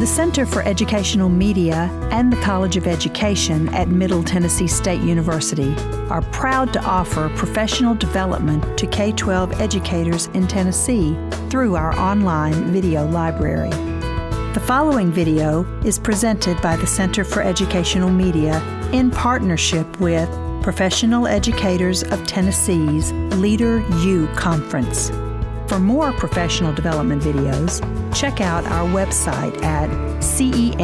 The Center for Educational Media and the College of Education at Middle Tennessee State University are proud to offer professional development to K-12 educators in Tennessee through our online video library. The following video is presented by the Center for Educational Media in partnership with Professional Educators of Tennessee's LeaderU Conference. For more professional development videos, check out our website at cem.mtsu.edu.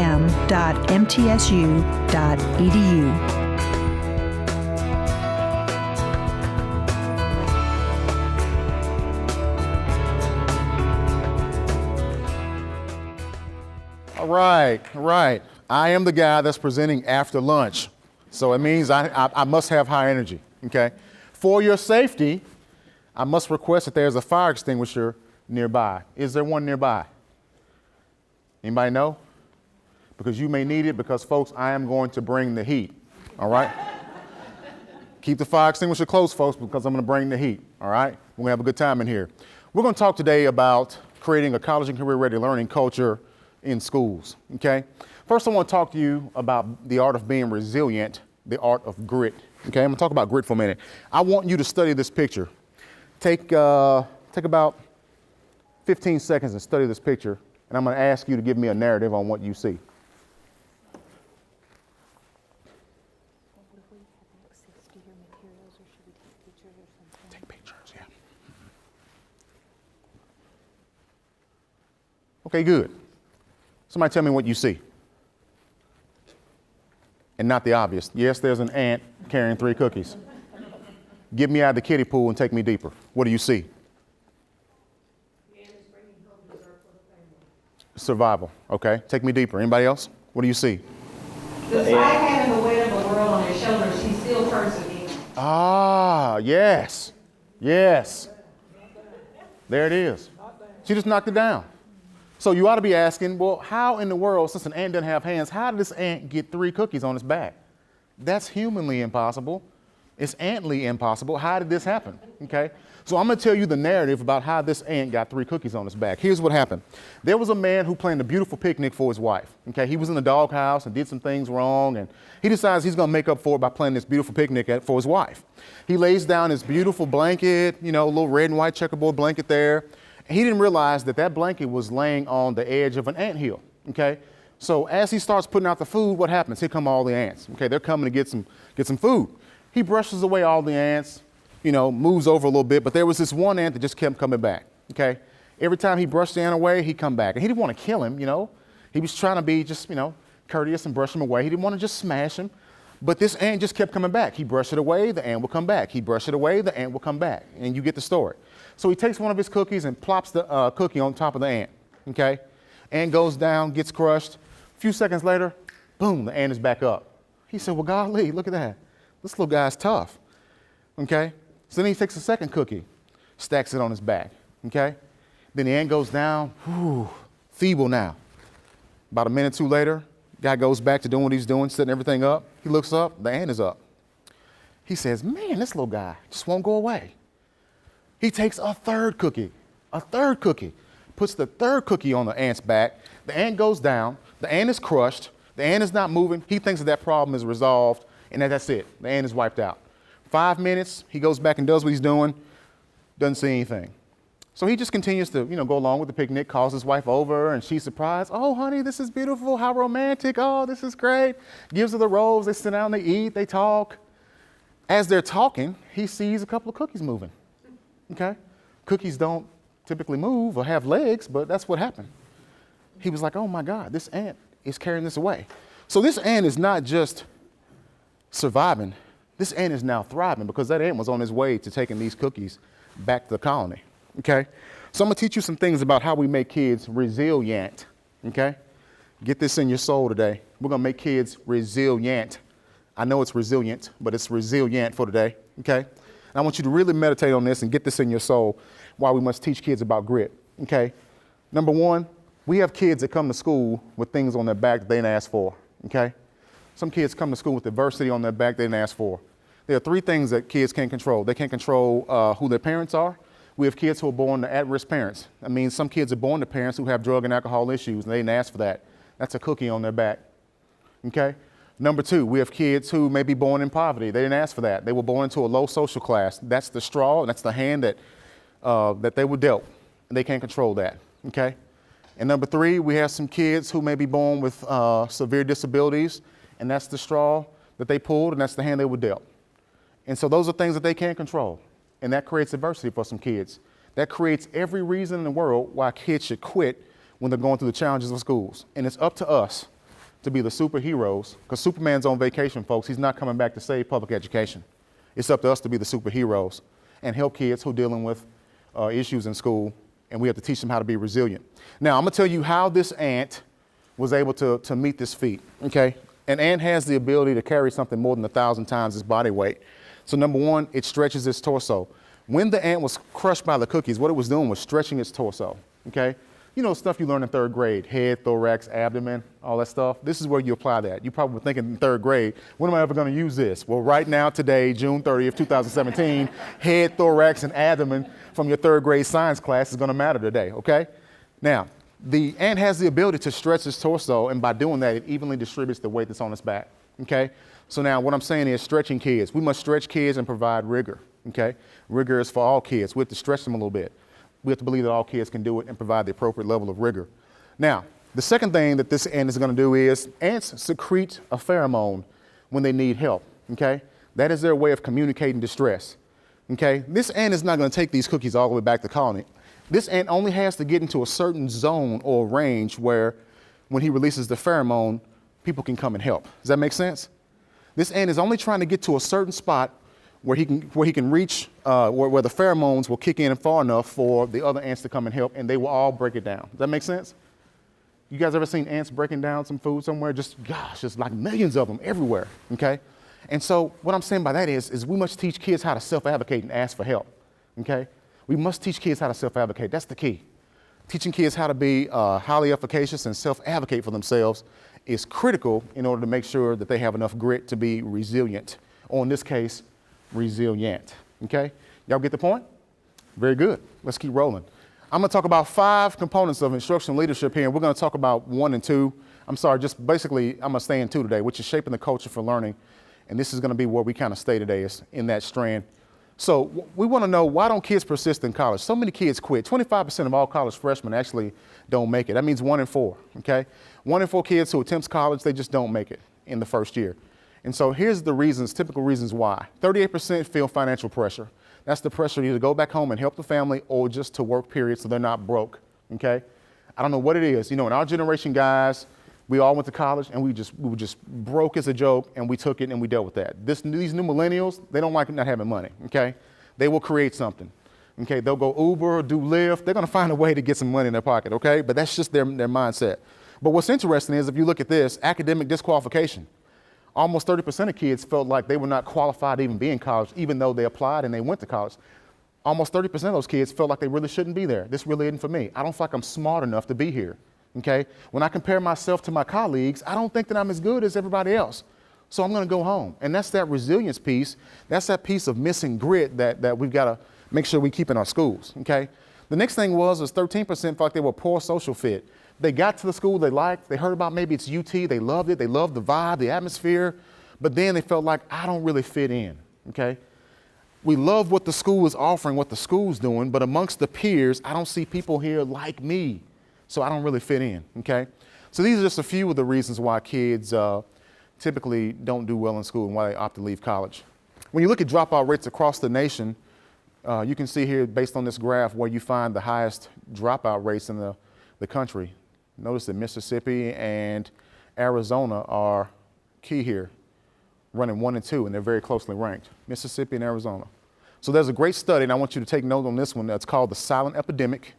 All right. I am the guy that's presenting after lunch. So it means I must have high energy, okay? For your safety, I must request that there's a fire extinguisher nearby. Is there one nearby? Anybody know? Because you may need it because, folks, I am going to bring the heat, all right? Keep the fire extinguisher close, folks, because I'm going to bring the heat, all right? We're going to have a good time in here. We're going to talk today about creating a college and career-ready learning culture in schools, okay? First, I want to talk to you about the art of being resilient, the art of grit, okay? I'm going to talk about grit for a minute. I want you to study this picture. Take about 15 seconds and study this picture, and I'm going to ask you to give me a narrative on what you see. Take pictures, yeah. Okay, good. Somebody tell me what you see. And not the obvious. Yes, there's an ant carrying 3 cookies. Get me out of the kiddie pool and take me deeper. What do you see? The ant is bringing home dessert for the family. Survival. Okay. Take me deeper. Anybody else? What do you see? Despite having the weight of the world on his shoulders, he still perseveres. Ah, yes. Yes. There it is. She just knocked it down. So you ought to be asking, well, how in the world, since an ant doesn't have hands, how did this ant get 3 cookies on its back? That's humanly impossible. It's antly impossible. How did this happen? Okay. So I'm going to tell you the narrative about how this ant got 3 cookies on his back. Here's what happened. There was a man who planned a beautiful picnic for his wife. Okay. He was in the doghouse and did some things wrong, and he decides he's going to make up for it by planning this beautiful picnic for his wife. He lays down his beautiful blanket, a little red and white checkerboard blanket there. He didn't realize that that blanket was laying on the edge of an anthill. Okay. So as he starts putting out the food, what happens? Here come all the ants. Okay. They're coming to get some food. He brushes away all the ants, moves over a little bit, but there was this one ant that just kept coming back, okay? Every time he brushed the ant away, he'd come back. And he didn't want to kill him, He was trying to be just, courteous and brush him away. He didn't want to just smash him. But this ant just kept coming back. He brushed it away, the ant will come back. He brushed it away, the ant will come back. And you get the story. So he takes one of his cookies and plops the cookie on top of the ant, okay? Ant goes down, gets crushed. A few seconds later, boom, the ant is back up. He said, well, golly, look at that. This little guy's tough, okay? So then he takes a second cookie, stacks it on his back, okay? Then the ant goes down, feeble now. About a minute or two later, guy goes back to doing what he's doing, setting everything up. He looks up, the ant is up. He says, man, this little guy just won't go away. He takes a third cookie, puts the third cookie on the ant's back. The ant goes down, the ant is crushed, the ant is not moving. He thinks that problem is resolved. And that's it. The ant is wiped out. 5 minutes, he goes back and does what he's doing, doesn't see anything. So he just continues to, go along with the picnic, calls his wife over, and she's surprised. Oh, honey, this is beautiful. How romantic. Oh, this is great. Gives her the rose. They sit down, they eat, they talk. As they're talking, he sees a couple of cookies moving. Okay? Cookies don't typically move or have legs, but that's what happened. He was like, oh, my God, this ant is carrying this away. So this ant is not just surviving. This ant is now thriving because that ant was on his way to taking these cookies back to the colony, okay? So I'm going to teach you some things about how we make kids resilient, okay? Get this in your soul today. We're going to make kids resilient. I know it's resilient, but it's resilient for today, okay? And I want you to really meditate on this and get this in your soul while we must teach kids about grit, okay? Number one, we have kids that come to school with things on their back that they didn't ask for, okay? Some kids come to school with adversity on their back they didn't ask for. There are 3 things that kids can't control. They can't control who their parents are. We have kids who are born to at-risk parents. That means some kids are born to parents who have drug and alcohol issues, and they didn't ask for that. That's a cookie on their back, okay? Number two, we have kids who may be born in poverty. They didn't ask for that. They were born into a low social class. That's the straw, and that's the hand that they were dealt, and they can't control that, okay? And number three, we have some kids who may be born with severe disabilities, and that's the straw that they pulled, and that's the hand they were dealt. And so those are things that they can't control, and that creates adversity for some kids. That creates every reason in the world why kids should quit when they're going through the challenges of schools. And it's up to us to be the superheroes, because Superman's on vacation, folks. He's not coming back to save public education. It's up to us to be the superheroes and help kids who are dealing with issues in school, and we have to teach them how to be resilient. Now, I'm gonna tell you how this ant was able to meet this feat, okay? An ant has the ability to carry something more than 1,000 times its body weight. So number one, it stretches its torso. When the ant was crushed by the cookies, what it was doing was stretching its torso, okay? You know, stuff you learn in third grade, head, thorax, abdomen, all that stuff. This is where you apply that. You probably were thinking in third grade, when am I ever gonna use this? Well, right now, today, June 30th, 2017, head, thorax, and abdomen from your third grade science class is gonna matter today, okay? Now, the ant has the ability to stretch its torso, and by doing that, it evenly distributes the weight that's on its back, okay? So now what I'm saying is stretching kids. We must stretch kids and provide rigor, okay? Rigor is for all kids. We have to stretch them a little bit. We have to believe that all kids can do it and provide the appropriate level of rigor. Now, the second thing that this ant is gonna do is ants secrete a pheromone when they need help, okay? That is their way of communicating distress, okay? This ant is not gonna take these cookies all the way back to the colony. This ant only has to get into a certain zone or range where when he releases the pheromone, people can come and help. Does that make sense? This ant is only trying to get to a certain spot where he can reach, where the pheromones will kick in far enough for the other ants to come and help, and they will all break it down. Does that make sense? You guys ever seen ants breaking down some food somewhere? Just like millions of them everywhere, okay? And so what I'm saying by that is we must teach kids how to self-advocate and ask for help, okay? We must teach kids how to self-advocate. That's the key. Teaching kids how to be highly efficacious and self-advocate for themselves is critical in order to make sure that they have enough grit to be resilient, or in this case, resilient, okay? Y'all get the point? Very good. Let's keep rolling. I'm gonna talk about 5 components of instructional leadership here, and we're gonna talk about 1 and 2. I'm sorry, just basically, I'm gonna stay in 2 today, which is shaping the culture for learning, and this is gonna be where we kind of stay today, is in that strand. So we wanna know, why don't kids persist in college? So many kids quit. 25% of all college freshmen actually don't make it. That means 1 in 4, okay? 1 in 4 kids who attempts college, they just don't make it in the first year. And so here's the reasons, typical reasons why. 38% feel financial pressure. That's the pressure to either go back home and help the family or just to work, period, so they're not broke, okay? I don't know what it is. You know, in our generation, guys, we all went to college and we were just broke as a joke, and we took it and we dealt with that. These new millennials, they don't like not having money, okay? They will create something, okay? They'll go Uber, do Lyft. They're gonna find a way to get some money in their pocket, okay? But that's just their mindset. But what's interesting is, if you look at this, academic disqualification. Almost 30% of kids felt like they were not qualified to even be in college, even though they applied and they went to college. Almost 30% of those kids felt like they really shouldn't be there. This really isn't for me. I don't feel like I'm smart enough to be here, okay? When I compare myself to my colleagues, I don't think that I'm as good as everybody else. So I'm gonna go home. And that's that resilience piece. That's that piece of missing grit that we've gotta make sure we keep in our schools, okay? The next thing was 13% felt like they were a poor social fit. They got to the school they liked, they heard about maybe it's UT, they loved it, they loved the vibe, the atmosphere, but then they felt like, I don't really fit in, okay? We love what the school is offering, what the school's doing, but amongst the peers, I don't see people here like me, so I don't really fit in, okay? So these are just a few of the reasons why kids typically don't do well in school and why they opt to leave college. When you look at dropout rates across the nation, you can see here, based on this graph, where you find the highest dropout rates in the country. Notice that Mississippi and Arizona are key here, running 1 and 2, and they're very closely ranked. Mississippi and Arizona. So there's a great study, and I want you to take note on this one. That's called The Silent Epidemic.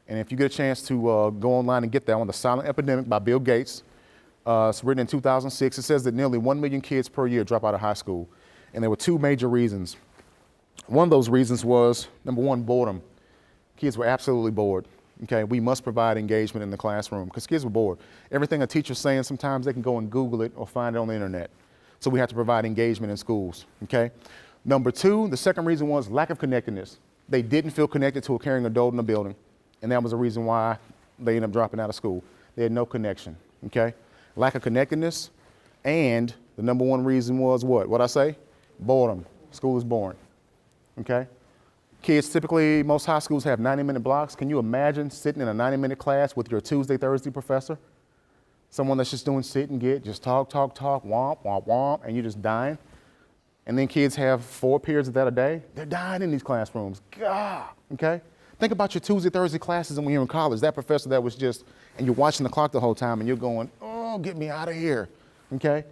And if you get a chance to go online and get that one, The Silent Epidemic by Bill Gates. It's written in 2006. It says that nearly 1 million kids per year drop out of high school. And there were 2 major reasons. One of those reasons was, number 1, boredom. Kids were absolutely bored. Okay, we must provide engagement in the classroom because kids were bored. Everything a teacher's saying, sometimes they can go and Google it or find it on the internet. So we have to provide engagement in schools, okay? Number 2, the second reason was lack of connectedness. They didn't feel connected to a caring adult in the building, and that was the reason why they ended up dropping out of school. They had no connection, okay? Lack of connectedness, and the number one reason was what? What'd I say? Boredom. School is boring, okay? Kids typically, most high schools have 90-minute blocks. Can you imagine sitting in a 90-minute class with your Tuesday, Thursday professor? Someone that's just doing sit and get, just talk, womp, womp, womp, and you're just dying. And then kids have 4 periods of that a day. They're dying in these classrooms. God, okay? Think about your Tuesday, Thursday classes and when you're in college, that professor that was just, and you're watching the clock the whole time and you're going, oh, get me out of here, okay?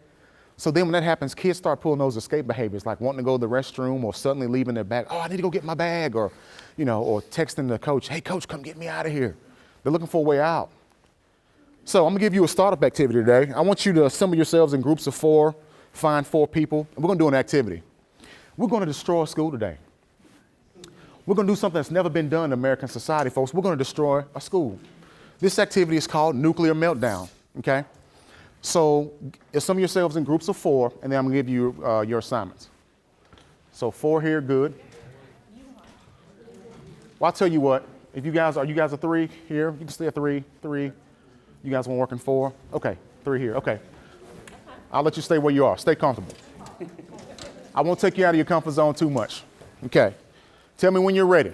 So then when that happens, kids start pulling those escape behaviors, like wanting to go to the restroom or suddenly leaving their bag. Oh, I need to go get my bag, or, or texting the coach, hey, coach, come get me out of here. They're looking for a way out. So I'm gonna give you a startup activity today. I want you to assemble yourselves in groups of 4, find 4 people, and we're gonna do an activity. We're gonna destroy a school today. We're gonna do something that's never been done in American society, folks. We're gonna destroy a school. This activity is called nuclear meltdown, okay? So assemble yourselves in groups of 4, and then I'm gonna give you your assignments. So 4 here, good. Well, I'll tell you what, if you guys are 3 here, you can stay at 3. You guys want to work in 4? Okay, 3 here, okay. I'll let you stay where you are, stay comfortable. I won't take you out of your comfort zone too much. Okay, tell me when you're ready.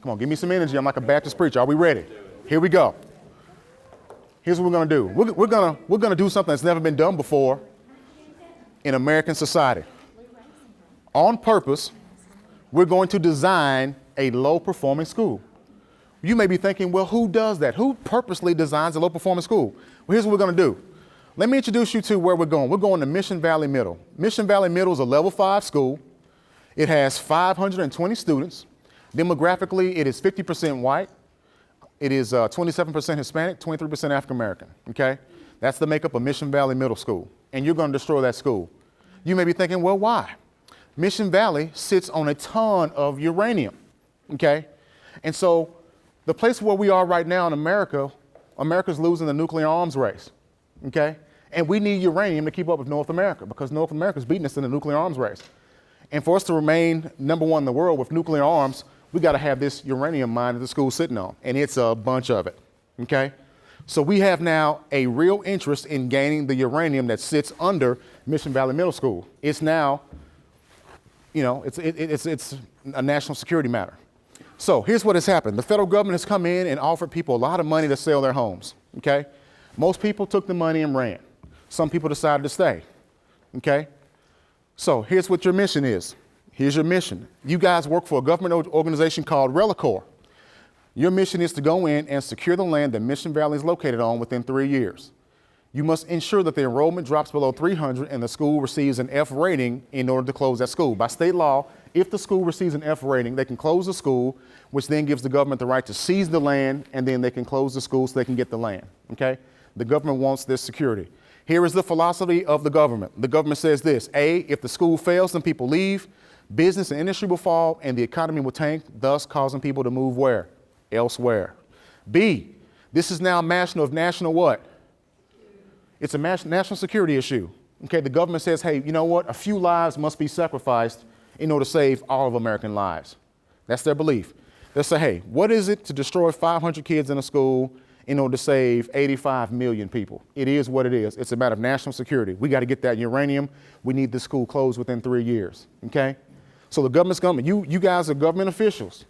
Come on, give me some energy, I'm like a Baptist preacher. Are we ready? Here we go. Here's what we're gonna do. We're gonna do something that's never been done before in American society. On purpose, we're going to design a low-performing school. You may be thinking, well, who does that? Who purposely designs a low-performing school? Well, here's what we're going to do. Let me introduce you to where we're going. We're going to Mission Valley Middle. Mission Valley Middle is a level 5 school. It has 520 students. Demographically, it is 50% white. It is 27% Hispanic, 23% African American, okay? That's the makeup of Mission Valley Middle School. And you're going to destroy that school. You may be thinking, well, why? Mission Valley sits on a ton of uranium, okay? And so the place where we are right now in America, America's losing the nuclear arms race, okay? And we need uranium to keep up with North America because North America's beating us in the nuclear arms race. And for us to remain number 1 in the world with nuclear arms, we got to have this uranium mine that the school's sitting on, and it's a bunch of it, okay? So we have now a real interest in gaining the uranium that sits under Mission Valley Middle School. It's now, it's a national security matter. So here's what has happened. The federal government has come in and offered people a lot of money to sell their homes, okay? Most people took the money and ran. Some people decided to stay, okay? So here's what your mission is. Here's your mission. You guys work for a government organization called ReliCorps. Your mission is to go in and secure the land that Mission Valley is located on within 3 years. You must ensure that the enrollment drops below 300 and the school receives an F rating in order to close that school. By state law, if the school receives an F rating, they can close the school, which then gives the government the right to seize the land, and then they can close the school so they can get the land, okay? The government wants this security. Here is the philosophy of the government. The government says this: A, if the school fails, then people leave, business and industry will fall, and the economy will tank, thus causing people to move where? Elsewhere. B, this is now a matter of national what? It's a national security issue. Okay, the government says, hey, you know what? A few lives must be sacrificed in order to save all of American lives. That's their belief. They'll say, hey, what is it to destroy 500 kids in a school in order to save 85 million people? It is what it is. It's a matter of national security. We got to get that uranium. We need this school closed within 3 years, okay? So the government's coming. You guys are government officials.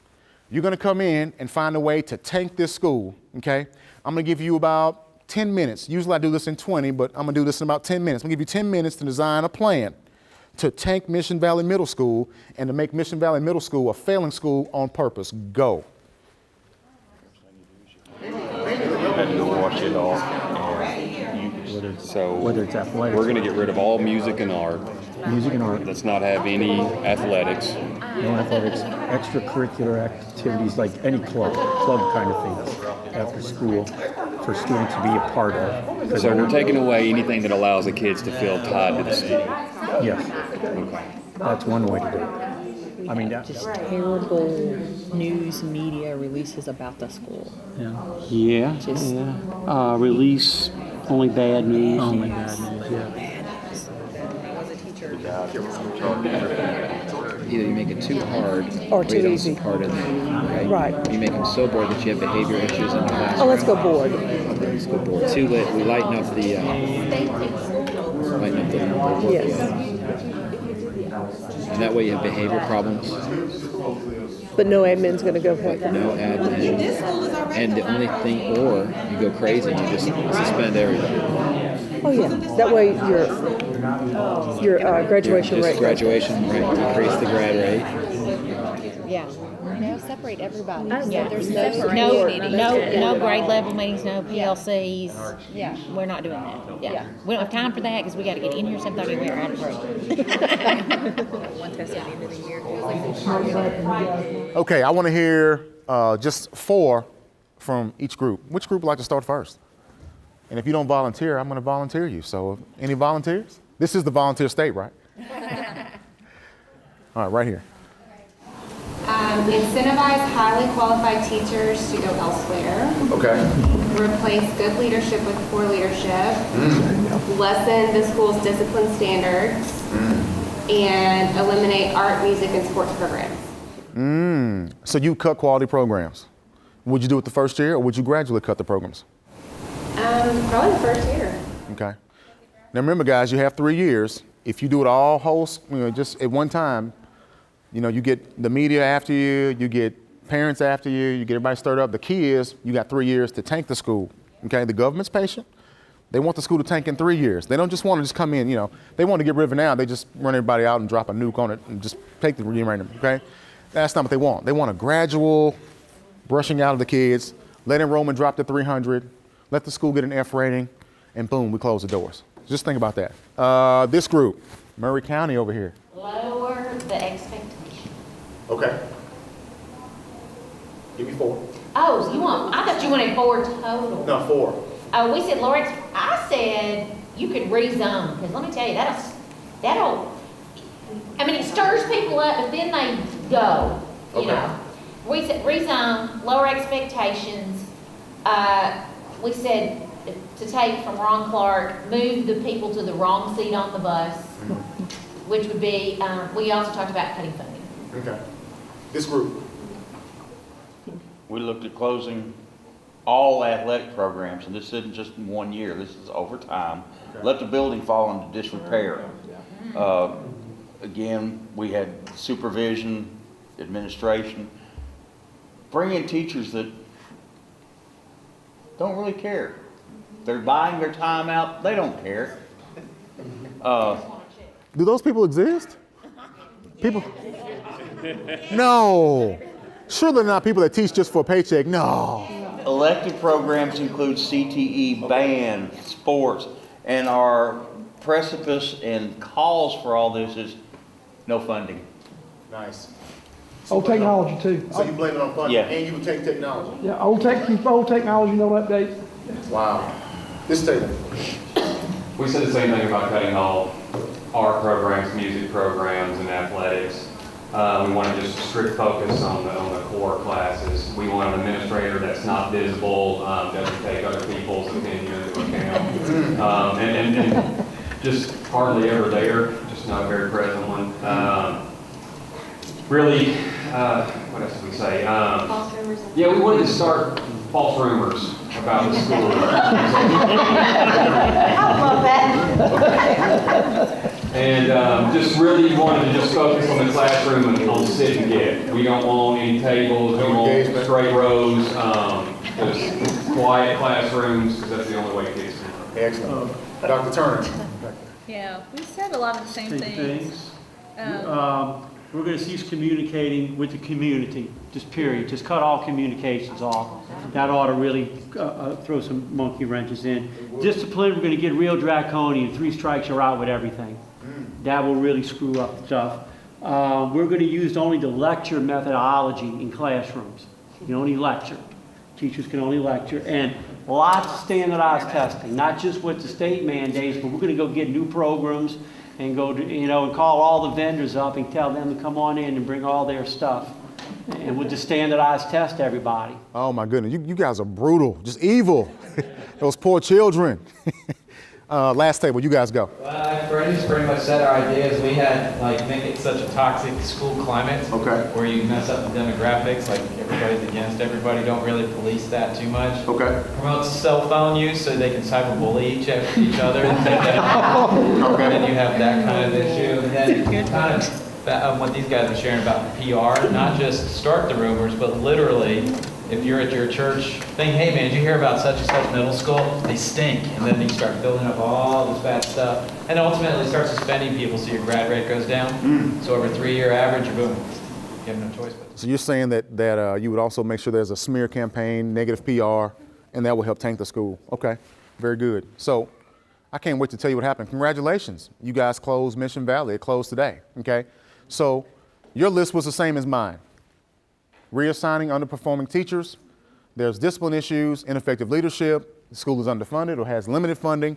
You're going to come in and find a way to tank this school, okay? I'm going to give you about 10 minutes. Usually I do this in 20, but I'm going to do this in about 10 minutes. I'm going to give you 10 minutes to design a plan to tank Mission Valley Middle School and to make Mission Valley Middle School a failing school on purpose. Go. Wash it off. Whether it's athletics. We're going to get rid of all music and art. Music and art. Let's not have any athletics. No athletics, extracurricular activities like any club kind of things after school for students to be a part of. So we're taking away anything that allows the kids to feel tied to the school. Yes. That's one way to do it. I mean, just terrible news media releases about the school. Yeah. Release only bad news. Only bad news, yeah. Either you make it too hard Or too you easy. Part of it, right? Right. You make them so bored that you have behavior issues in the classroom. Oh, let's go board. school board. Two, we lighten up the work. Yes. And that way you have behavior problems. But no admin's going to go help them. No admin. And the only thing, or you go crazy and you just suspend everything. Oh yeah. That way your graduation rate. Graduation rate, decrease the grad rate. Yeah. No, separate everybody. Yeah. There's No grade level meetings, no PLCs. Yeah. We're not doing that. Yeah. We don't have time for that because we got to get in here 7:30 and we're out of break. one test at the end of the year. Okay, I want to hear just 4 from each group. Which group would like to start first? And if you don't volunteer, I'm going to volunteer you. So any volunteers? This is the volunteer state, right? All right, right here. Incentivize highly qualified teachers to go elsewhere. Okay. Replace good leadership with poor leadership. Lessen the school's discipline standards. And eliminate art, music, and sports programs. So you cut quality programs. Would you do it the first year, or would you gradually cut the programs? Probably the first year. Okay. Now remember, guys, you have 3 years. If you do it all just at one time, you get the media after you, you get parents after you get everybody stirred up. The key is you got 3 years to tank the school. Okay, the government's patient. They want the school to tank in 3 years. They don't just want to just come in, they want to get rid of it now. They just run everybody out and drop a nuke on it and just take the referendum, okay? That's not what they want. They want a gradual brushing out of the kids, let enrollment drop to 300, let the school get an F rating, and boom, we close the doors. Just think about that. This group, Murray County over here. Lower the expectation. Okay. Give me 4. Oh, so I thought you wanted 4 total. No, 4. Oh, we said lower, I said you could rezone, because let me tell you, it stirs people up, but then they go, you know. We said rezone, lower expectations. We said to take from Ron Clark, move the people to the wrong seat on the bus, which would be, we also talked about cutting funding. Okay. This group. We looked at closing all athletic programs, and this isn't just in 1 year, this is over time. Okay. Let the building fall into disrepair. Again, we had supervision, administration. Bring in teachers that don't really care. They're buying their time out, they don't care. Do those people exist? People? No. Surely they're not people that teach just for a paycheck. No. Elective programs include CTE, band, sports, and our precipice and cause for all this is no funding. Nice. Old technology too. So you blame it on funding, Yeah. and you would take technology. Yeah, old technology, no update. Wow. This table. We said the same thing about cutting all art programs, music programs, and athletics. We want to just strict focus on the core classes. We want an administrator that's not visible, doesn't take other people's opinion into account, and just hardly ever there, just not a very present one. Really, what else did we say? False rumors. Yeah, we wanted to start false rumors about the school. I love that. And just really wanted to just focus on the classroom and on sit and get. We don't want any tables, we want straight rows, just quiet classrooms, because that's the only way kids can learn. Excellent. Dr. Turner. Yeah, we said a lot of the same things. We're going to cease communicating with the community, just period. Just cut all communications off. That ought to really throw some monkey wrenches in. Discipline, we're going to get real draconian. 3 strikes, you're out with everything. That will really screw up stuff. We're going to use only the lecture methodology in classrooms. You can only lecture. Teachers can only lecture. And lots of standardized testing, not just what the state mandates, but we're going to go get new programs and go to, and call all the vendors up and tell them to come on in and bring all their stuff. And we'll just standardized test everybody. Oh my goodness, you guys are brutal, just evil. Those poor children. Last table, you guys go. Freddie's pretty much said our ideas. We had, think it's such a toxic school climate. Okay. Where you mess up the demographics, everybody's against everybody, don't really police that too much. Okay. Promotes cell phone use so they can cyberbully each other and take that. Okay. And then you have that kind of issue. And then kind of what these guys are sharing about the PR, not just start the rumors, but literally, if you're at your church thing, hey man, did you hear about such and such middle school? They stink. And then you start building up all this bad stuff. And ultimately start suspending people so your grad rate goes down. So over a 3-year average, boom, you have no choice but. So you're saying that you would also make sure there's a smear campaign, negative PR, and that will help tank the school. Okay, very good. So I can't wait to tell you what happened. Congratulations. You guys closed Mission Valley. It closed today, okay? So your list was the same as mine. Reassigning underperforming teachers, there's discipline issues, ineffective leadership, the school is underfunded or has limited funding.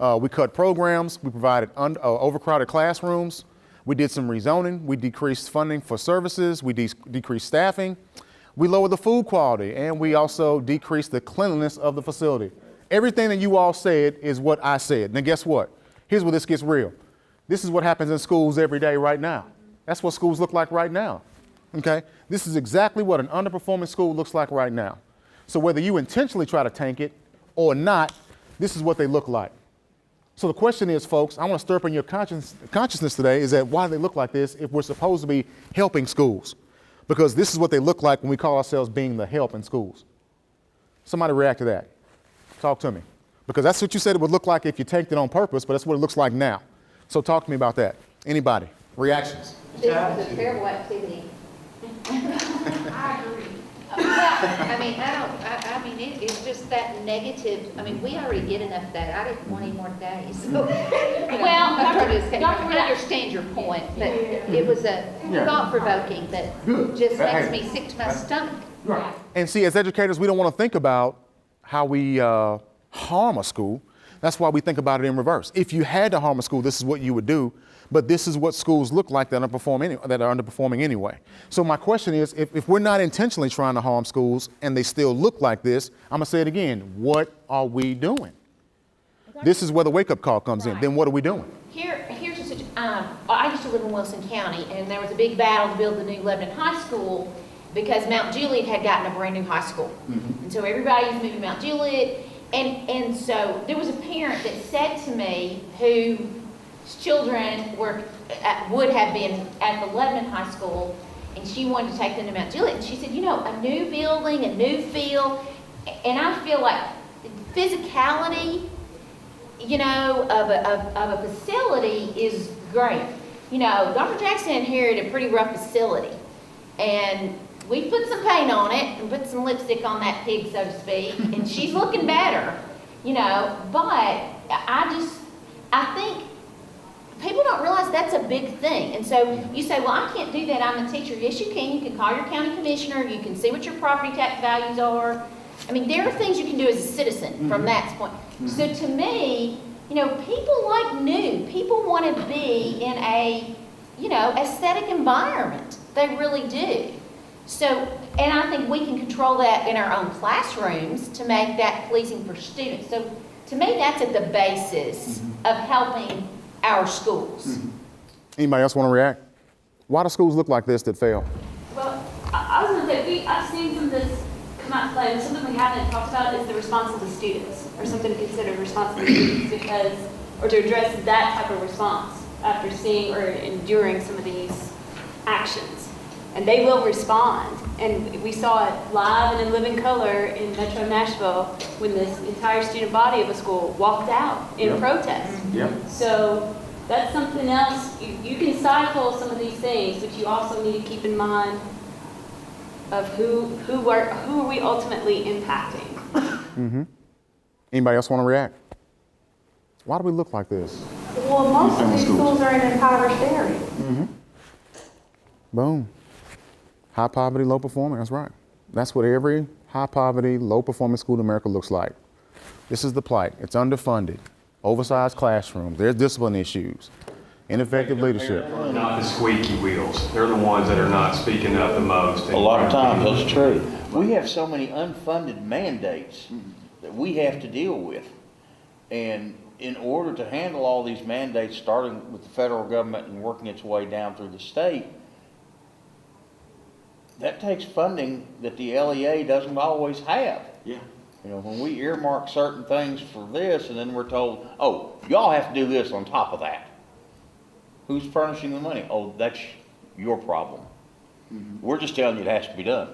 We cut programs, we provided overcrowded classrooms, we did some rezoning, we decreased funding for services, we decreased staffing, we lowered the food quality, and we also decreased the cleanliness of the facility. Everything that you all said is what I said. Now guess what? Here's where this gets real. This is what happens in schools every day right now. That's what schools look like right now. Okay? This is exactly what an underperforming school looks like right now. So whether you intentionally try to tank it or not, this is what they look like. So the question is, folks, I want to stir up in your consciousness today is that why do they look like this if we're supposed to be helping schools? Because this is what they look like when we call ourselves being the help in schools. Somebody react to that. Talk to me. Because that's what you said it would look like if you tanked it on purpose, but that's what it looks like now. So talk to me about that. Anybody? Reactions? This is a terrible activity. I agree. It's just that negative. We already get enough of that. I didn't want any more days. So, I understand your point, but it was a thought-provoking that just makes me sick to my stomach. Right. And see, as educators, we don't want to think about how we harm a school. That's why we think about it in reverse. If you had to harm a school, this is what you would do. But this is what schools look like that are underperforming anyway. So my question is, if we're not intentionally trying to harm schools and they still look like this, I'm gonna say it again, what are we doing? This is where the wake-up call comes in. Then what are we doing? Here's a situation. I used to live in Wilson County, and there was a big battle to build the new Lebanon High School because Mount Juliet had gotten a brand new high school. Mm-hmm. And so everybody was moving to Mount Juliet. And so there was a parent that said to me whose children would have been at the Lebanon High School, and she wanted to take them to Mount Juliet. And she said, a new building, a new feel, and I feel like physicality, of a facility is great. Dr. Jackson inherited a pretty rough facility, and we put some paint on it and put some lipstick on that pig, so to speak, and she's looking better, but I think people don't realize that's a big thing. And so you say, well, I can't do that, I'm the teacher. Yes, you can. You can call your county commissioner, you can see what your property tax values are. There are things you can do as a citizen from that point. So to me, people like new. People want to be in a, aesthetic environment. They really do. So, and I think we can control that in our own classrooms to make that pleasing for students. So to me, that's at the basis of helping our schools. Anybody else want to react? Why do schools look like this that fail? Well, I was going to say, I've seen some of this come out play, and something we haven't talked about is the response of the students, or something to consider response of the students, or to address that type of response after seeing or enduring some of these actions. And they will respond. And we saw it live and in living color in Metro Nashville when this entire student body of a school walked out in protest. So that's something else. You can stifle some of these things, but you also need to keep in mind of who are we ultimately impacting. Anybody else want to react? Why do we look like this? Well, most of these schools are in impoverished areas. Boom. High poverty, low performing, that's right. That's what every high poverty, low performing school in America looks like. This is the plight. It's underfunded, oversized classrooms, there's discipline issues, ineffective leadership. Not the squeaky wheels. They're the ones that are not speaking up the most. A lot of times that's true. We have so many unfunded mandates that we have to deal with. And in order to handle all these mandates, starting with the federal government and working its way down through the state, that takes funding that the LEA doesn't always have. Yeah. You know, when we earmark certain things for this, and then we're told, oh, y'all have to do this on top of that. Who's furnishing the money? Oh, that's your problem. We're just telling you it has to be done.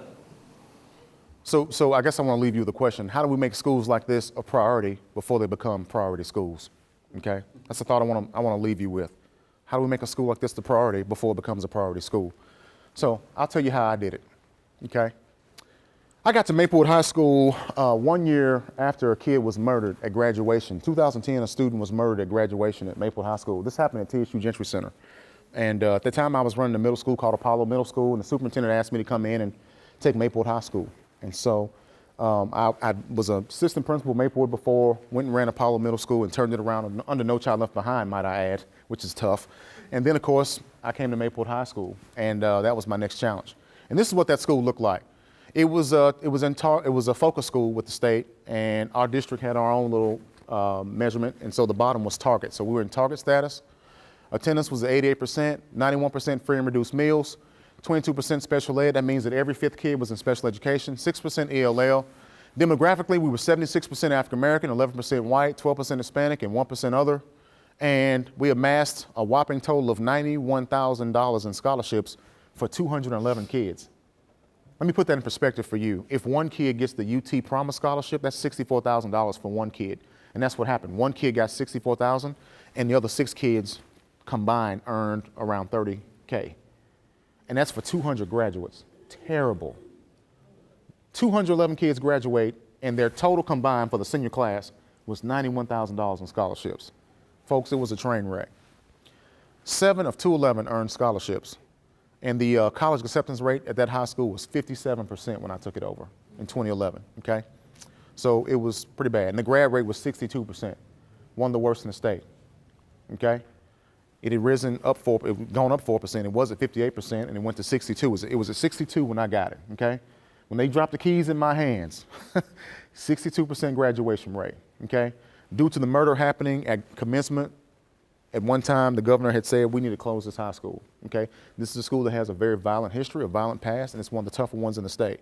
So I guess I want to leave you with a question. How do we make schools like this a priority before they become priority schools? Okay? That's the thought I want to leave you with. How do we make a school like this the priority before it becomes a priority school? So I'll tell you how I did it. Okay? I got to Maplewood High School 1 year after a kid was murdered at graduation. 2010, a student was murdered at graduation at Maplewood High School. This happened at TSU Gentry Center. And at the time I was running a middle school called Apollo Middle School, and the superintendent asked me to come in and take Maplewood High School. And so I was an assistant principal at Maplewood before, went and ran Apollo Middle School and turned it around under No Child Left Behind, might I add, which is tough. And then, of course, I came to Maplewood High School, and that was my next challenge. And this is what that school looked like. It was a focus school with the state, and our district had our own little measurement, and so the bottom was target. So we were in target status. Attendance was 88%, 91% free and reduced meals, 22% special ed. That means that every fifth kid was in special education, 6% ELL. Demographically, we were 76% African American, 11% white, 12% Hispanic, and 1% other. And we amassed a whopping total of $91,000 in scholarships for 211 kids. Let me put that in perspective for you. If one kid gets the UT Promise Scholarship, that's $64,000 for one kid. And that's what happened. One kid got $64,000, and the other 6 kids combined earned around $30K. And that's for 200 graduates. Terrible. 211 kids graduate, and their total combined for the senior class was $91,000 in scholarships. Folks, it was a train wreck. 7 of 211 earned scholarships. And the college acceptance rate at that high school was 57% when I took it over in 2011, okay? So it was pretty bad. And the grad rate was 62%, one of the worst in the state, okay? It had risen up gone up 4%. It was at 58%, and it went to 62. It was at 62 when I got it, okay? When they dropped the keys in my hands, 62% graduation rate, okay? Due to the murder happening at commencement, at one time the governor had said we need to close this high school, okay? This is a school that has a very violent history, a violent past, and it's one of the tougher ones in the state.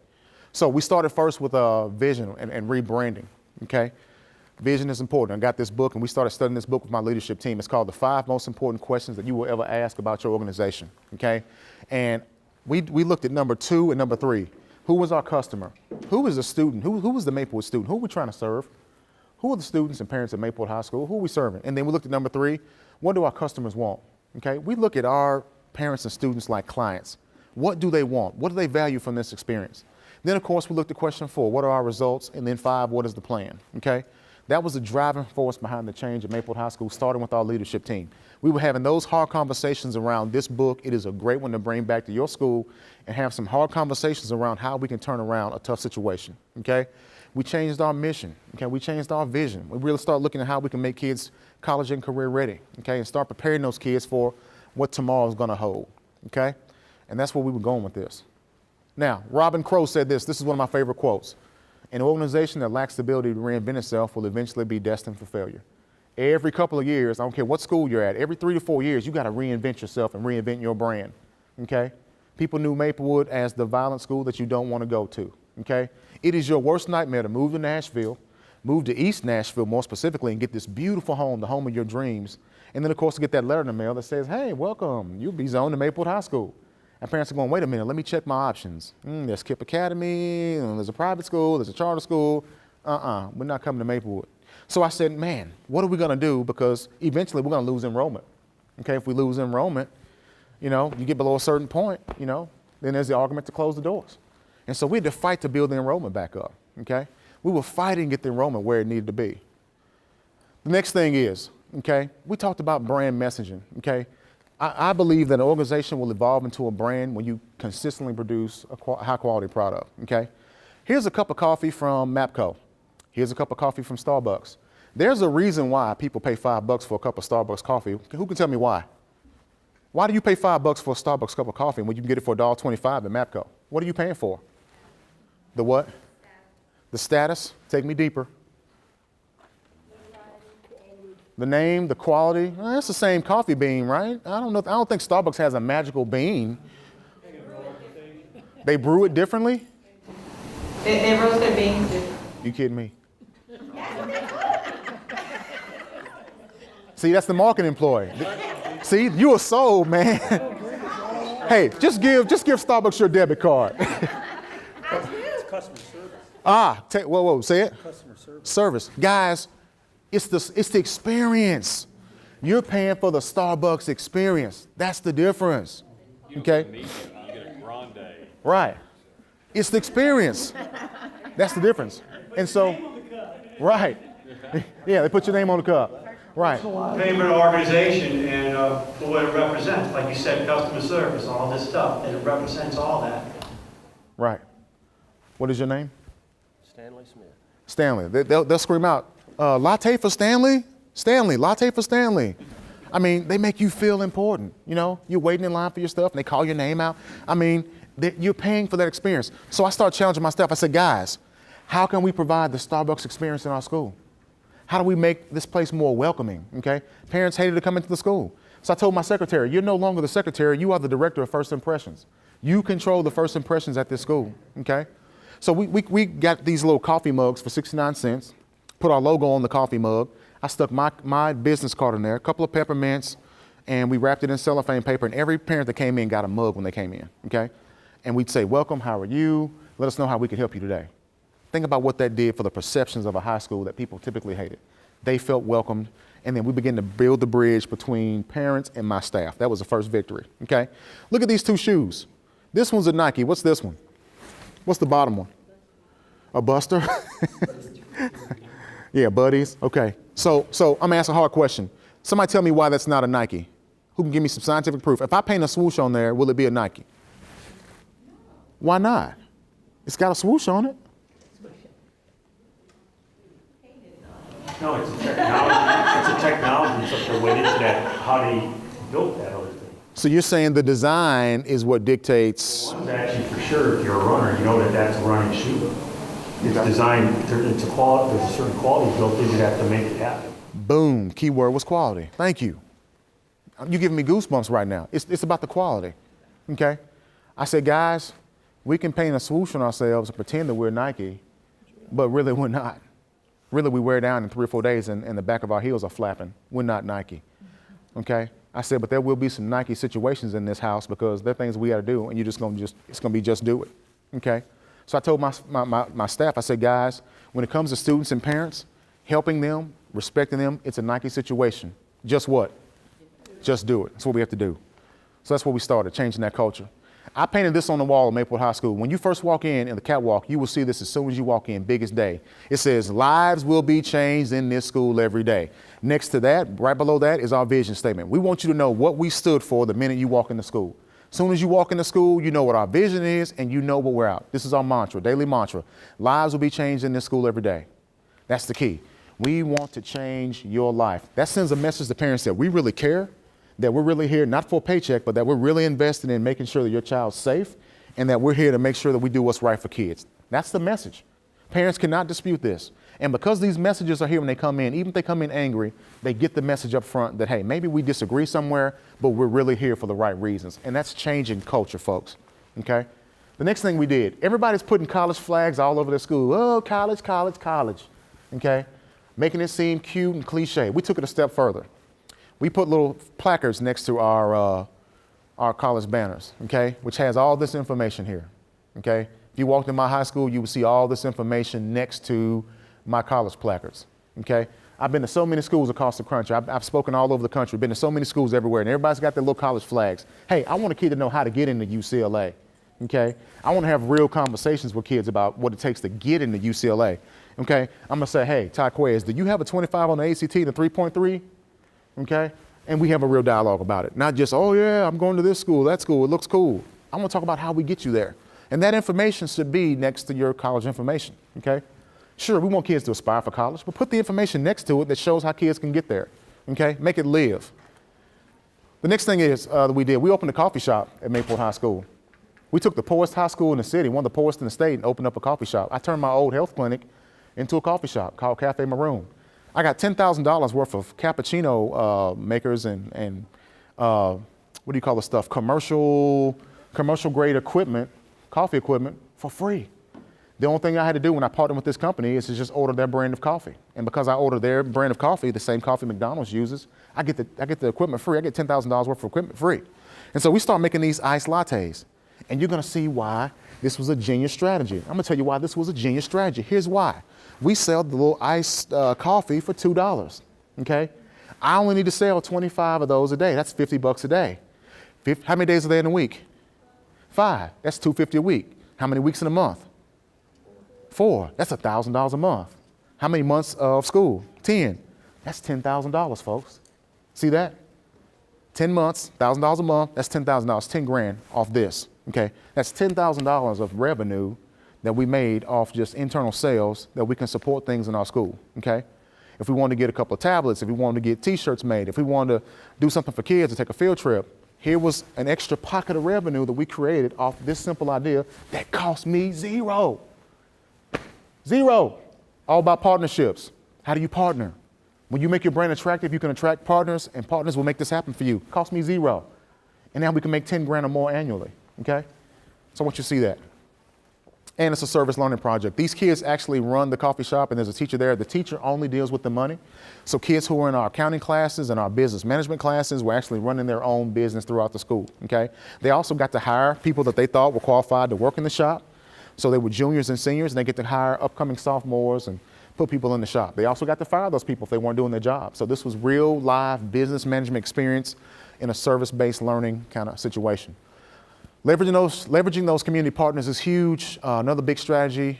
So we started first with vision and rebranding, okay? Vision is important. I got this book, and we started studying this book with my leadership team. It's called The 5 Most Important Questions That You Will Ever Ask About Your Organization, okay? And we looked at number 2 and number 3. Who was our customer? Who was the student? Who was the Maplewood student? Who are we trying to serve? Who are the students and parents at Maplewood High School? Who are we serving? And then we looked at number 3. What do our customers want? Okay? We look at our parents and students like clients. What do they want? What do they value from this experience? Then, of course, we looked at question 4. What are our results? And then 5, what is the plan? Okay? That was the driving force behind the change at Maplewood High School, starting with our leadership team. We were having those hard conversations around this book. It is a great one to bring back to your school and have some hard conversations around how we can turn around a tough situation, okay? We changed our mission, okay? We changed our vision. We really started looking at how we can make kids college and career ready, okay? And start preparing those kids for what tomorrow is gonna hold, okay? And that's where we were going with this. Now, Robin Crow said this. This is one of my favorite quotes. An organization that lacks the ability to reinvent itself will eventually be destined for failure. Every couple of years, I don't care what school you're at, every 3 to 4 years, you got to reinvent yourself and reinvent your brand, okay? People knew Maplewood as the violent school that you don't want to go to, okay? It is your worst nightmare to move to Nashville, move to East Nashville more specifically, and get this beautiful home, the home of your dreams. And then, of course, to get that letter in the mail that says, hey, welcome, you'll be zoned to Maplewood High School. And parents are going, wait a minute, let me check my options. There's KIPP Academy, there's a private school, there's a charter school. We're not coming to Maplewood. So I said, man, what are we gonna do? Because eventually we're gonna lose enrollment. Okay, if we lose enrollment, you know, you get below a certain point, you know, then there's the argument to close the doors. And so we had to fight to build the enrollment back up, okay? We were fighting to get the enrollment where it needed to be. The next thing is, okay, we talked about brand messaging, okay? I believe that an organization will evolve into a brand when you consistently produce a high quality product, okay? Here's a cup of coffee from MAPCO. Here's a cup of coffee from Starbucks. There's a reason why people pay $5 for a cup of Starbucks coffee. Who can tell me why? Why do you pay $5 for a Starbucks cup of coffee when you can get it for $1.25 at MAPCO? What are you paying for? The what? The status. Take me deeper. The name, the quality, it's the same coffee bean, right? I don't think Starbucks has a magical bean. They brew it differently? They roast their beans differently. You kidding me? See, that's the marketing employee. See, you a sold, man. Hey, just give Starbucks your debit card. It's customer service. Whoa, say it. Customer service. Service. Guys, it's the experience. You're paying for the Starbucks experience. That's the difference. Okay? You get a grande. Right. It's the experience. That's the difference. And so, right. Yeah, they put your name on the cup. Right. Favorite organization and for what it represents, like you said, customer service, all this stuff, and it represents all that. Right. What is your name? Stanley Smith. Stanley. They'll scream out, latte for Stanley? Stanley, latte for Stanley. I mean, they make you feel important. You know, you're waiting in line for your stuff and they call your name out. I mean, you're paying for that experience. So I started challenging my staff. I said, guys, how can we provide the Starbucks experience in our school? How do we make this place more welcoming, okay? Parents hated to come into the school. So I told my secretary, you're no longer the secretary, you are the director of first impressions. You control the first impressions at this school, okay? So we got these little coffee mugs for 69 cents, put our logo on the coffee mug. I stuck my business card in there, a couple of peppermints, and we wrapped it in cellophane paper, and every parent that came in got a mug when they came in, okay? And we'd say, welcome, how are you? Let us know how we can help you today. Think about what that did for the perceptions of a high school that people typically hated. They felt welcomed, and then we began to build the bridge between parents and my staff. That was the first victory, okay? Look at these two shoes. This one's a Nike. What's this one? What's the bottom one? A Buster? Yeah, buddies. Okay. So I'm gonna ask a hard question. Somebody tell me why that's not a Nike. Who can give me some scientific proof? If I paint a swoosh on there, will it be a Nike? Why not? It's got a swoosh on it. No, it's a technology. It's something went into that, how they built that other thing. So you're saying the design is what dictates? One's actually for sure, if you're a runner, you know that that's a running shoe. It's designed, there's a certain quality built into that to make it happen. Boom, keyword was quality. Thank you. You're giving me goosebumps right now. It's about the quality, okay? I said, guys, we can paint a swoosh on ourselves and pretend that we're Nike, but really we're not. Really, we wear down in 3 or 4 days and the back of our heels are flapping. We're not Nike, okay? I said, but there will be some Nike situations in this house because there are things we got to do and it's going to be just do it, okay? So I told my staff, I said, guys, when it comes to students and parents, helping them, respecting them, it's a Nike situation. Just what? Just do it. That's what we have to do. So that's what we started, changing that culture. I painted this on the wall at Maplewood High School. When you first walk in the catwalk, you will see this as soon as you walk in, biggest day. It says, lives will be changed in this school every day. Next to that, right below that, is our vision statement. We want you to know what we stood for the minute you walk into school. As soon as you walk into school, you know what our vision is and you know what we're out. This is our mantra, daily mantra. Lives will be changed in this school every day. That's the key. We want to change your life. That sends a message to parents that we really care, that we're really here, not for a paycheck, but that we're really invested in making sure that your child's safe and that we're here to make sure that we do what's right for kids. That's the message. Parents cannot dispute this. And because these messages are here when they come in, even if they come in angry, they get the message up front that, hey, maybe we disagree somewhere, but we're really here for the right reasons. And that's changing culture, folks, okay? The next thing we did, everybody's putting college flags all over their school. Oh, college, college, college, okay? Making it seem cute and cliche. We took it a step further. We put little placards next to our college banners, okay, which has all this information here, okay? If you walked in my high school, you would see all this information next to my college placards, okay? I've been to so many schools across the country. I've spoken all over the country, been to so many schools everywhere, and everybody's got their little college flags. Hey, I want a kid to know how to get into UCLA, okay? I want to have real conversations with kids about what it takes to get into UCLA, okay? I'm going to say, hey, Ty Quez, do you have a 25 on the ACT and a 3.3? Okay? And we have a real dialogue about it. Not just, oh yeah, I'm going to this school, that school, it looks cool. I want to talk about how we get you there. And that information should be next to your college information, okay? Sure, we want kids to aspire for college, but put the information next to it that shows how kids can get there, okay? Make it live. The next thing is we opened a coffee shop at Maplewood High School. We took the poorest high school in the city, one of the poorest in the state, and opened up a coffee shop. I turned my old health clinic into a coffee shop called Cafe Maroon. I got $10,000 worth of cappuccino makers and what do you call the stuff? Commercial grade equipment, coffee equipment for free. The only thing I had to do when I partnered with this company is to just order their brand of coffee. And because I order their brand of coffee, the same coffee McDonald's uses, I get the equipment free. I get $10,000 worth of equipment free. And so we start making these iced lattes. And you're gonna see why this was a genius strategy. I'm gonna tell you why this was a genius strategy. Here's why. We sell the little iced coffee for $2, okay? I only need to sell 25 of those a day. That's $50 a day. How many days are there in a week? 5. That's $250 a week. How many weeks in a month? 4. That's $1,000 a month. How many months of school? 10. That's $10,000, folks. See that? 10 months, $1,000 a month, that's $10,000, 10 grand off this, okay? That's $10,000 of revenue that we made off just internal sales that we can support things in our school, okay? If we wanted to get a couple of tablets, if we wanted to get t-shirts made, if we wanted to do something for kids to take a field trip, here was an extra pocket of revenue that we created off this simple idea that cost me zero. Zero. All about partnerships. How do you partner? When you make your brand attractive, you can attract partners, and partners will make this happen for you. Cost me zero. And now we can make 10 grand or more annually, okay? So I want you to see that. And it's a service learning project. These kids actually run the coffee shop, and there's a teacher there. The teacher only deals with the money. So kids who are in our accounting classes and our business management classes were actually running their own business throughout the school, okay? They also got to hire people that they thought were qualified to work in the shop. So they were juniors and seniors, and they get to hire upcoming sophomores and put people in the shop. They also got to fire those people if they weren't doing their job. So this was real live business management experience in a service-based learning kind of situation. Leveraging those community partners is huge. Another big strategy,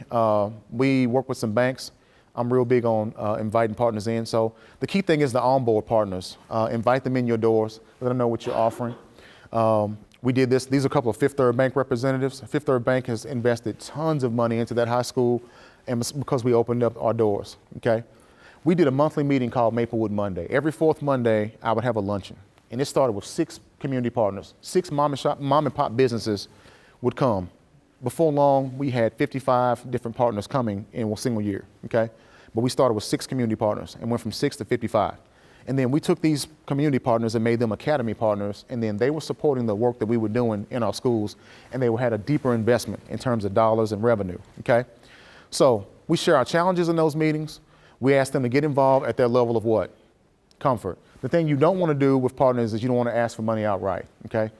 we work with some banks. I'm real big on inviting partners in. So the key thing is to onboard partners. Invite them in your doors, let them know what you're offering. We did this. These are a couple of Fifth Third Bank representatives. Fifth Third Bank has invested tons of money into that high school, and because we opened up our doors, okay? We did a monthly meeting called Maplewood Monday. Every fourth Monday, I would have a luncheon. And it started with 6 community partners. 6 mom and pop businesses would come. Before long, we had 55 different partners coming in a single year, okay? But we started with 6 community partners and went from 6 to 55. And then we took these community partners and made them academy partners, and then they were supporting the work that we were doing in our schools, and they had a deeper investment in terms of dollars and revenue, okay? So we share our challenges in those meetings. We ask them to get involved at their level of what? Comfort. The thing you don't want to do with partners is you don't want to ask for money outright, okay?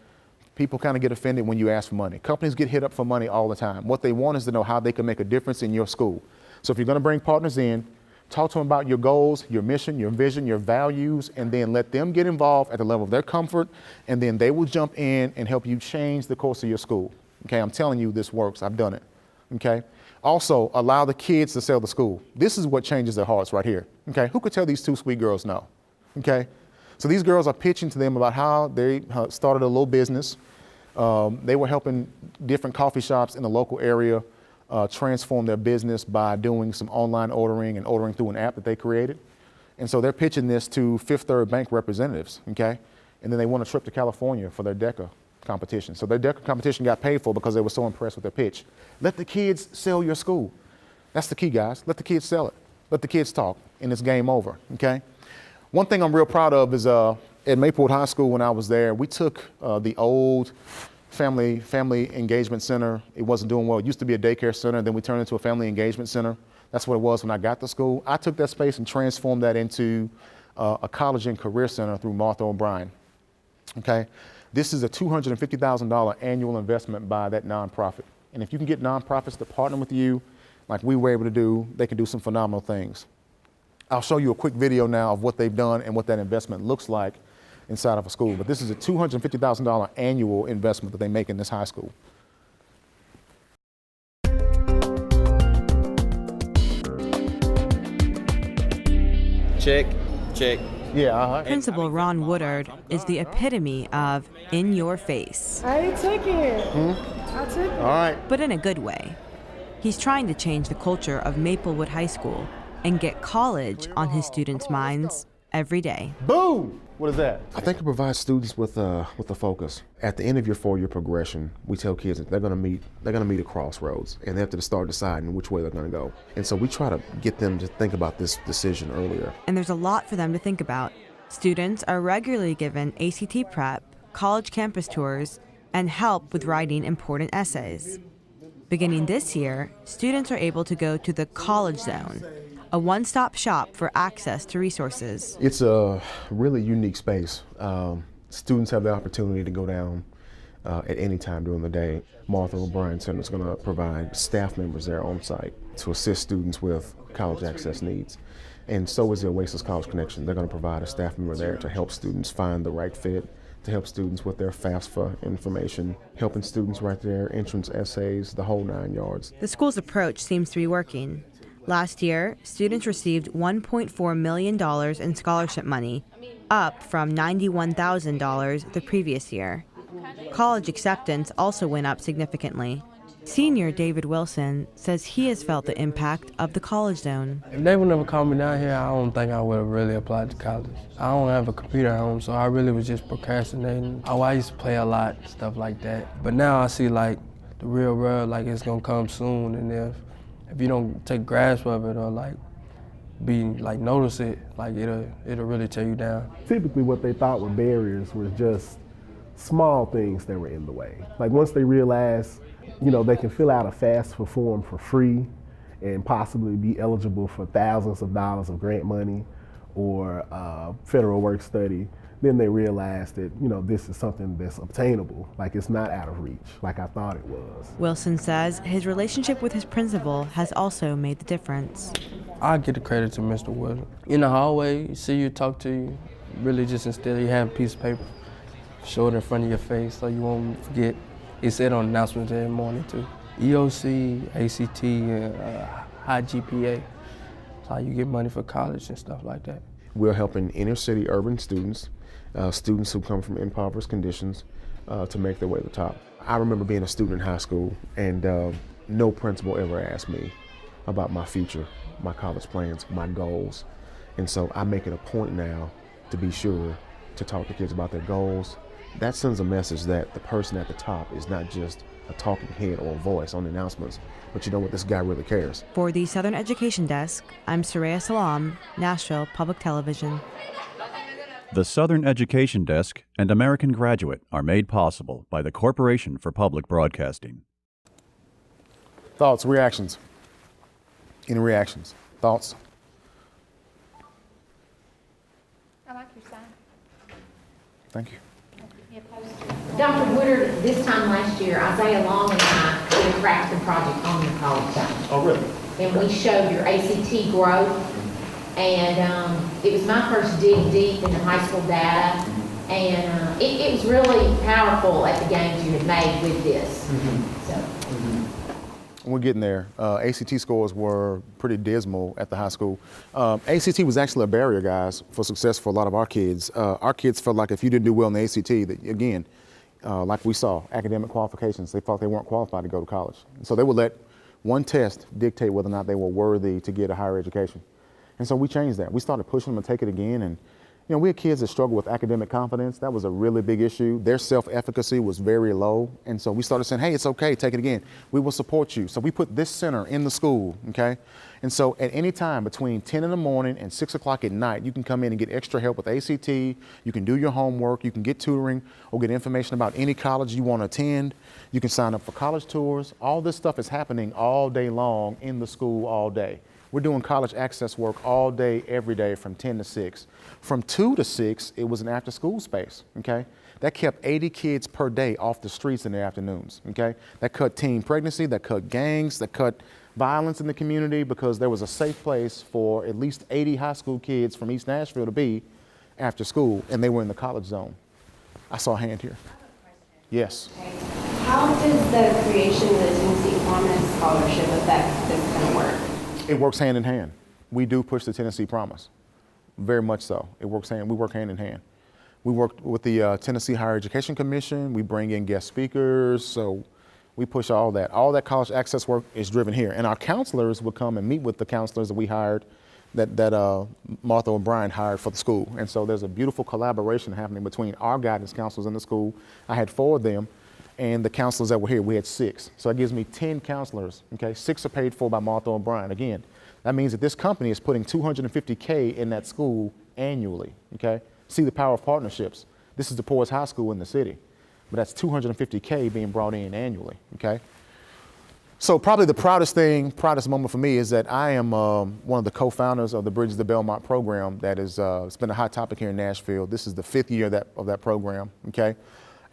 People kind of get offended when you ask for money. Companies get hit up for money all the time. What they want is to know how they can make a difference in your school. So if you're going to bring partners in, talk to them about your goals, your mission, your vision, your values, and then let them get involved at the level of their comfort, and then they will jump in and help you change the course of your school. Okay, I'm telling you this works. I've done it. Okay? Also, allow the kids to sell the school. This is what changes their hearts right here. Okay? Who could tell these 2 sweet girls no? Okay? So these girls are pitching to them about how they started a little business. They were helping different coffee shops in the local area transform their business by doing some online ordering and ordering through an app that they created. And so they're pitching this to Fifth Third Bank representatives, okay? And then they won a trip to California for their DECA competition. So their DECA competition got paid for because they were so impressed with their pitch. Let the kids sell your school. That's the key, guys. Let the kids sell it. Let the kids talk, and it's game over, okay? One thing I'm real proud of is at Maplewood High School when I was there, we took the old family engagement center. It wasn't doing well. It used to be a daycare center, then we turned it into a family engagement center. That's what it was when I got to school. I took that space and transformed that into a college and career center through Martha O'Brien, okay? This is a $250,000 annual investment by that nonprofit. And if you can get nonprofits to partner with you, like we were able to do, they can do some phenomenal things. I'll show you a quick video now of what they've done and what that investment looks like inside of a school. But this is a $250,000 annual investment that they make in this high school. Check, check. Yeah, Principal Ron Woodard is the epitome of in your face. I took it. I took it. All right. But in a good way. He's trying to change the culture of Maplewood High School and get college on his students' minds every day. Boom! What is that? I think it provides students with a focus. At the end of your 4-year progression, we tell kids that they're going to meet a crossroads, and they have to start deciding which way they're going to go. And so we try to get them to think about this decision earlier. And there's a lot for them to think about. Students are regularly given ACT prep, college campus tours, and help with writing important essays. Beginning this year, students are able to go to the College Zone, a one-stop shop for access to resources. It's a really unique space. Students have the opportunity to go down at any time during the day. Martha O'Brien Center is going to provide staff members there on site to assist students with college access needs. And so is the Oasis College Connection. They're going to provide a staff member there to help students find the right fit, to help students with their FAFSA information, helping students write their entrance essays, the whole 9 yards. The school's approach seems to be working. Last year, students received $1.4 million in scholarship money, up from $91,000 the previous year. College acceptance also went up significantly. Senior David Wilson says he has felt the impact of the College Zone. If they would never call me down here, I don't think I would have really applied to college. I don't have a computer at home, so I really was just procrastinating. I used to play a lot, stuff like that. But now I see like the real world, like it's gonna come soon, and if you don't take grasp of it or like notice it, like it'll really tear you down. Typically what they thought were barriers was just small things that were in the way. Like once they realized, they can fill out a FAFSA form for free and possibly be eligible for thousands of dollars of grant money or federal work study, then they realized that, this is something that's obtainable. Like it's not out of reach, like I thought it was. Wilson says his relationship with his principal has also made the difference. I give the credit to Mr. Woodard. In the hallway, you see you, talk to you, really just instead you have a piece of paper, show it in front of your face so you won't forget. It said on announcements every morning too. EOC, ACT, high GPA. That's how you get money for college and stuff like that. We're helping inner city urban students, students who come from impoverished conditions, to make their way to the top. I remember being a student in high school and no principal ever asked me about my future, my college plans, my goals. And so I make it a point now to be sure to talk to kids about their goals. That sends a message that the person at the top is not just a talking head or a voice on the announcements, but this guy really cares. For the Southern Education Desk, I'm Soraya Salam, Nashville Public Television. The Southern Education Desk and American Graduate are made possible by the Corporation for Public Broadcasting. Thoughts, reactions? Any reactions? Thoughts? I like your sign. Thank you. Dr. Woodard, this time last year, Isaiah Long and I did a crafting project on your college zone. Oh, really? And we showed your ACT growth. And it was my first dig deep into high school data. And it was really powerful at the gains you had made with this. We're getting there. ACT scores were pretty dismal at the high school. ACT was actually a barrier, guys, for success for a lot of our kids. Our kids felt like if you didn't do well in the ACT, that again, like we saw, academic qualifications, they thought they weren't qualified to go to college. So they would let one test dictate whether or not they were worthy to get a higher education. And so we changed that. We started pushing them to take it again. And we had kids that struggled with academic confidence. That was a really big issue. Their self-efficacy was very low. And so we started saying, hey, it's okay, take it again. We will support you. So we put this center in the school, okay? And so at any time between 10 in the morning and 6 o'clock at night, you can come in and get extra help with ACT. You can do your homework. You can get tutoring or get information about any college you want to attend. You can sign up for college tours. All this stuff is happening all day long in the school all day. We're doing college access work all day, every day from 10 to 6. From 2 to 6, it was an after-school space, okay? That kept 80 kids per day off the streets in the afternoons, okay? That cut teen pregnancy, that cut gangs, that cut violence in the community because there was a safe place for at least 80 high school kids from East Nashville to be after school, and they were in the college zone. I saw a hand here. Yes. How does the creation of the Tennessee Promise Scholarship affect this kind of work? It works hand in hand. We do push the Tennessee Promise, very much so. We work hand in hand. We work with the Tennessee Higher Education Commission. We bring in guest speakers, so we push all that. All that college access work is driven here. And our counselors will come and meet with the counselors that we hired that Martha O'Brien hired for the school. And so there's a beautiful collaboration happening between our guidance counselors in the school. I had 4 of them, and the counselors that were here, we had 6. So that gives me 10 counselors, okay? 6 are paid for by Martha O'Brien. Again, that means that this company is putting $250K in that school annually, okay? See the power of partnerships. This is the poorest high school in the city, but that's $250K being brought in annually, okay? So probably the proudest moment for me is that I am one of the co-founders of the Bridges to Belmont program that is, it's been a hot topic here in Nashville. This is the 5th year of that program, okay?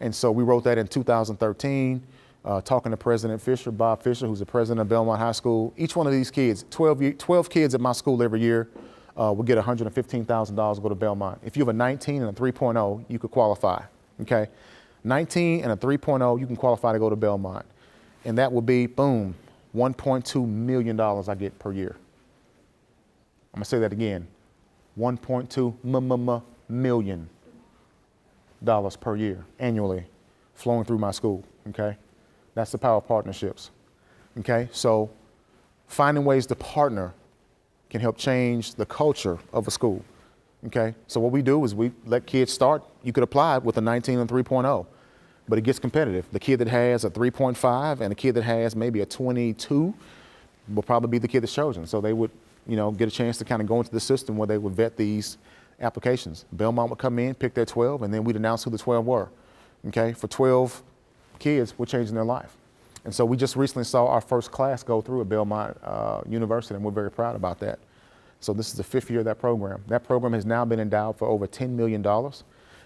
And so we wrote that in 2013, talking to President Fisher, Bob Fisher, who's the president of Belmont High School. Each one of these kids, 12 kids at my school every year, will get $115,000 to go to Belmont. If you have a 19 and a 3.0, you could qualify, okay? 19 and a 3.0, you can qualify to go to Belmont. And that will be, boom, $1.2 million I get per year. I'm gonna say that again, $1.2 million per year, annually, flowing through my school, okay? That's the power of partnerships, okay? So finding ways to partner can help change the culture of a school, okay? So what we do is we let kids start. You could apply with a 19 and 3.0, but it gets competitive. The kid that has a 3.5 and a kid that has maybe a 22 will probably be the kid that's chosen. So they would, get a chance to kind of go into the system where they would vet these applications. Belmont would come in, pick their 12, and then we'd announce who the 12 were, okay? For 12 kids, we're changing their life. And so we just recently saw our first class go through at Belmont University, and we're very proud about that. So this is the 5th year of that program. That program has now been endowed for over $10 million.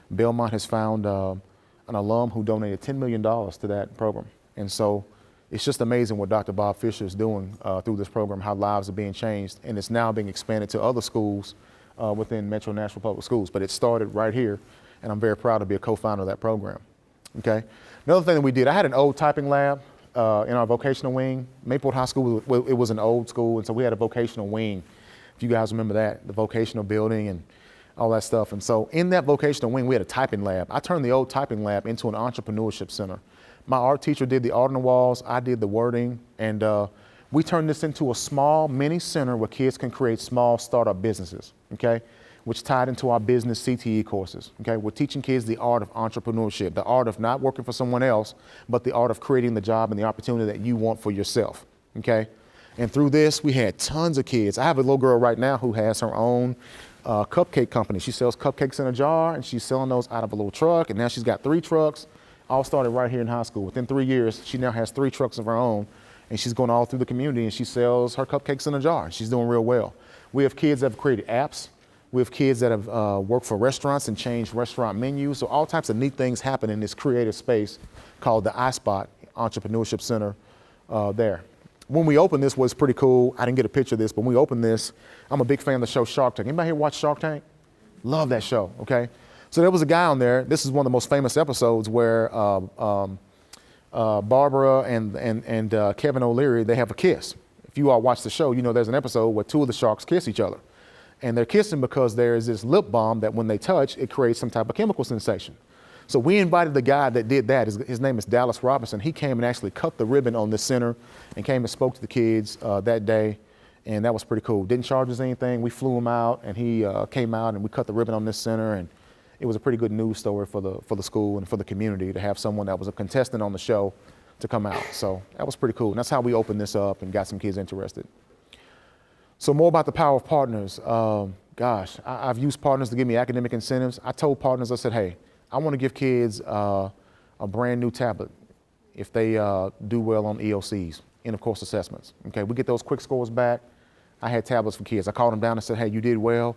Belmont has found an alum who donated $10 million to that program. And so it's just amazing what Dr. Bob Fisher is doing through this program, how lives are being changed, and it's now being expanded to other schools within Metro Nashville Public Schools. But it started right here, and I'm very proud to be a co-founder of that program, okay? Another thing that we did, I had an old typing lab in our vocational wing. Maplewood High School, it was an old school, and so we had a vocational wing. If you guys remember that, the vocational building and all that stuff. And so in that vocational wing, we had a typing lab. I turned the old typing lab into an entrepreneurship center. My art teacher did the art on the walls, I did the wording, and we turned this into a small mini center where kids can create small startup businesses, okay? Which tied into our business CTE courses, okay? We're teaching kids the art of entrepreneurship, the art of not working for someone else, but the art of creating the job and the opportunity that you want for yourself, okay? And through this, we had tons of kids. I have a little girl right now who has her own cupcake company. She sells cupcakes in a jar, and she's selling those out of a little truck, and now she's got 3 trucks, all started right here in high school. Within 3 years, she now has 3 trucks of her own, and she's going all through the community, and she sells her cupcakes in a jar. She's doing real well. We have kids that have created apps. We have kids that have worked for restaurants and changed restaurant menus. So all types of neat things happen in this creative space called the iSpot Entrepreneurship Center there. When we opened this was pretty cool. I didn't get a picture of this, but when we opened this, I'm a big fan of the show Shark Tank. Anybody here watch Shark Tank? Love that show, okay? So there was a guy on there. This is one of the most famous episodes where Barbara and Kevin O'Leary, they have a kiss. If you all watch the show, you know there's an episode where 2 of the sharks kiss each other. And they're kissing because there is this lip balm that when they touch, it creates some type of chemical sensation. So we invited the guy that did that. His name is Dallas Robinson. He came and actually cut the ribbon on this center and came and spoke to the kids that day. And that was pretty cool. Didn't charge us anything. We flew him out, and he came out and we cut the ribbon on this center. And it was a pretty good news story for the school and for the community to have someone that was a contestant on the show to come out. So that was pretty cool. And that's how we opened this up and got some kids interested. So more about the power of partners. Gosh, I've used partners to give me academic incentives. I told partners, I said, hey, I want to give kids a brand new tablet if they do well on EOCs, end of course assessments. Okay, we get those quick scores back. I had tablets for kids. I called them down and said, hey, you did well.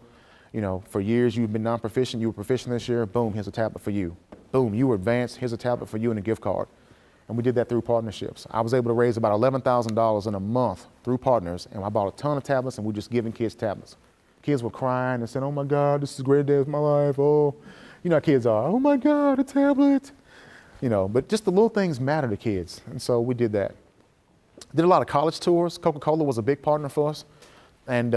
You know, for years you've been non-proficient, you were proficient this year, boom, here's a tablet for you. Boom, you were advanced, here's a tablet for you and a gift card. And we did that through partnerships. I was able to raise about $11,000 in a month through partners, and I bought a ton of tablets, and we're just giving kids tablets. Kids were crying and saying, oh my God, this is the greatest day of my life. Oh, you know how kids are. Oh my God, a tablet. You know, but just the little things matter to kids. And so we did that. Did a lot of college tours. Coca-Cola was a big partner for us. And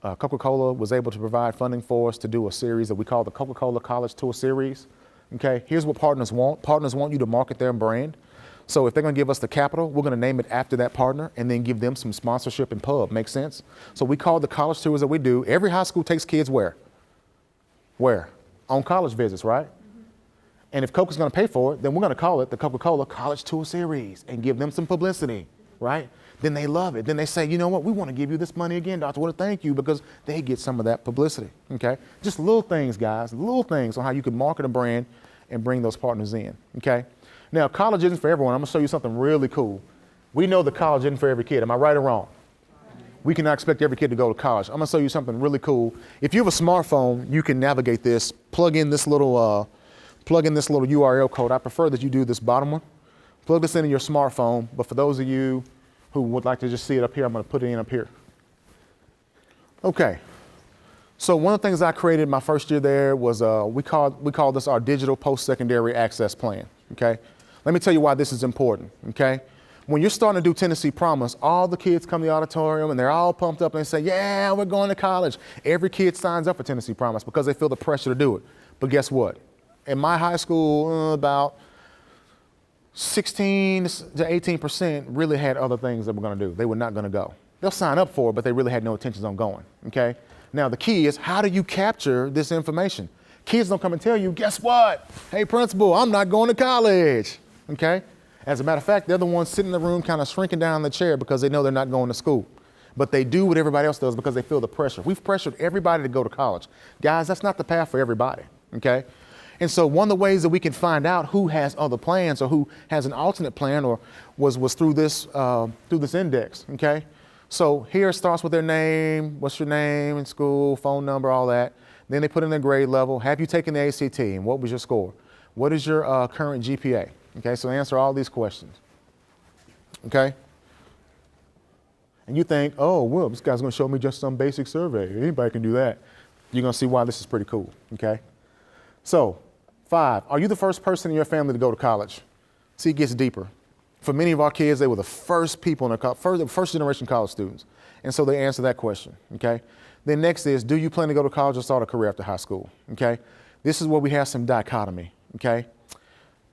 Coca-Cola was able to provide funding for us to do a series that we call the Coca-Cola College Tour Series. Okay, here's what partners want. Partners want you to market their brand. So if they're gonna give us the capital, we're gonna name it after that partner and then give them some sponsorship and pub. Make sense? So we call the college tours that we do. Every high school takes kids where? Where? On college visits, right? And if Coke is gonna pay for it, then we're gonna call it the Coca-Cola College Tour Series and give them some publicity, right? Then they love it. Then they say, you know what, we wanna give you this money again, Dr. Woodard, thank you, because they get some of that publicity, okay? Just little things, guys, little things on how you can market a brand and bring those partners in, okay? Now, college isn't for everyone. I'm gonna show you something really cool. We know that college isn't for every kid. Am I right or wrong? We cannot expect every kid to go to college. I'm gonna show you something really cool. If you have a smartphone, you can navigate this, plug in this little URL code. I prefer that you do this bottom one. Plug this into your smartphone, but for those of you who would like to just see it up here, I'm gonna put it in up here. Okay. So one of the things I created my first year there was we call this our digital post-secondary access plan, okay? Let me tell you why this is important, okay? When you're starting to do Tennessee Promise, all the kids come to the auditorium and they're all pumped up and they say, yeah, we're going to college. Every kid signs up for Tennessee Promise because they feel the pressure to do it. But guess what? In my high school, about 16 to 18% really had other things that we're gonna do. They were not gonna go. They'll sign up for it, but they really had no intentions on going, okay? Now the key is, how do you capture this information? Kids don't come and tell you, guess what? Hey, principal, I'm not going to college, okay? As a matter of fact, they're the ones sitting in the room kind of shrinking down in the chair because they know they're not going to school. But they do what everybody else does because they feel the pressure. We've pressured everybody to go to college. Guys, that's not the path for everybody, okay? And so one of the ways that we can find out who has other plans or who has an alternate plan or was through this index, okay? So here it starts with their name, what's your name in school, phone number, all that. Then they put in their grade level. Have you taken the ACT and what was your score? What is your current GPA? Okay, so answer all these questions, okay? And you think, oh, well, this guy's gonna show me just some basic survey. Anybody can do that. You're gonna see why this is pretty cool, okay? So, 5, are you the first person in your family to go to college? See, it gets deeper. For many of our kids, they were the first people in the first generation college students. And so they answer that question, okay? Then next is, do you plan to go to college or start a career after high school, okay? This is where we have some dichotomy, okay?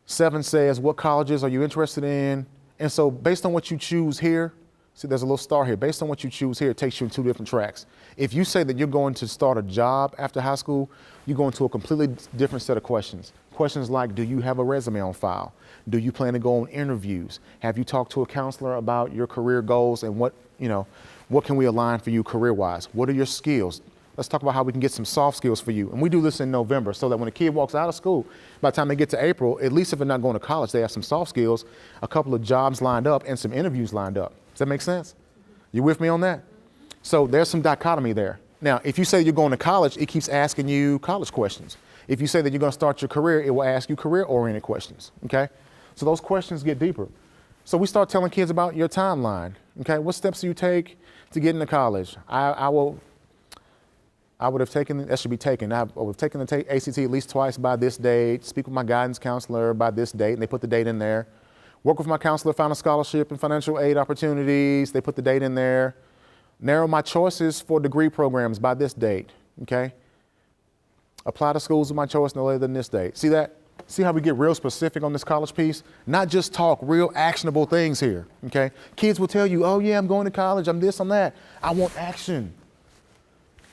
7 says, what colleges are you interested in? And so based on what you choose here, see there's a little star here. Based on what you choose here, it takes you in 2 different tracks. If you say that you're going to start a job after high school, you go into a completely different set of questions. Questions like, do you have a resume on file? Do you plan to go on interviews? Have you talked to a counselor about your career goals and what can we align for you career-wise? What are your skills? Let's talk about how we can get some soft skills for you. And we do this in November so that when a kid walks out of school, by the time they get to April, at least if they're not going to college, they have some soft skills, a couple of jobs lined up, and some interviews lined up. Does that make sense? You with me on that? So there's some dichotomy there. Now, if you say you're going to college, it keeps asking you college questions. If you say that you're going to start your career, it will ask you career-oriented questions, okay? So those questions get deeper. So we start telling kids about your timeline, okay? What steps do you take to get into college? I would have taken, that should be taken. I would have taken the ACT at least twice by this date, speak with my guidance counselor by this date, and they put the date in there. Work with my counselor, found a scholarship and financial aid opportunities, they put the date in there. Narrow my choices for degree programs by this date, okay? Apply to schools of my choice no later than this date. See that? See how we get real specific on this college piece? Not just talk, real actionable things here, okay? Kids will tell you, oh yeah, I'm going to college, I'm this, I'm that. I want action.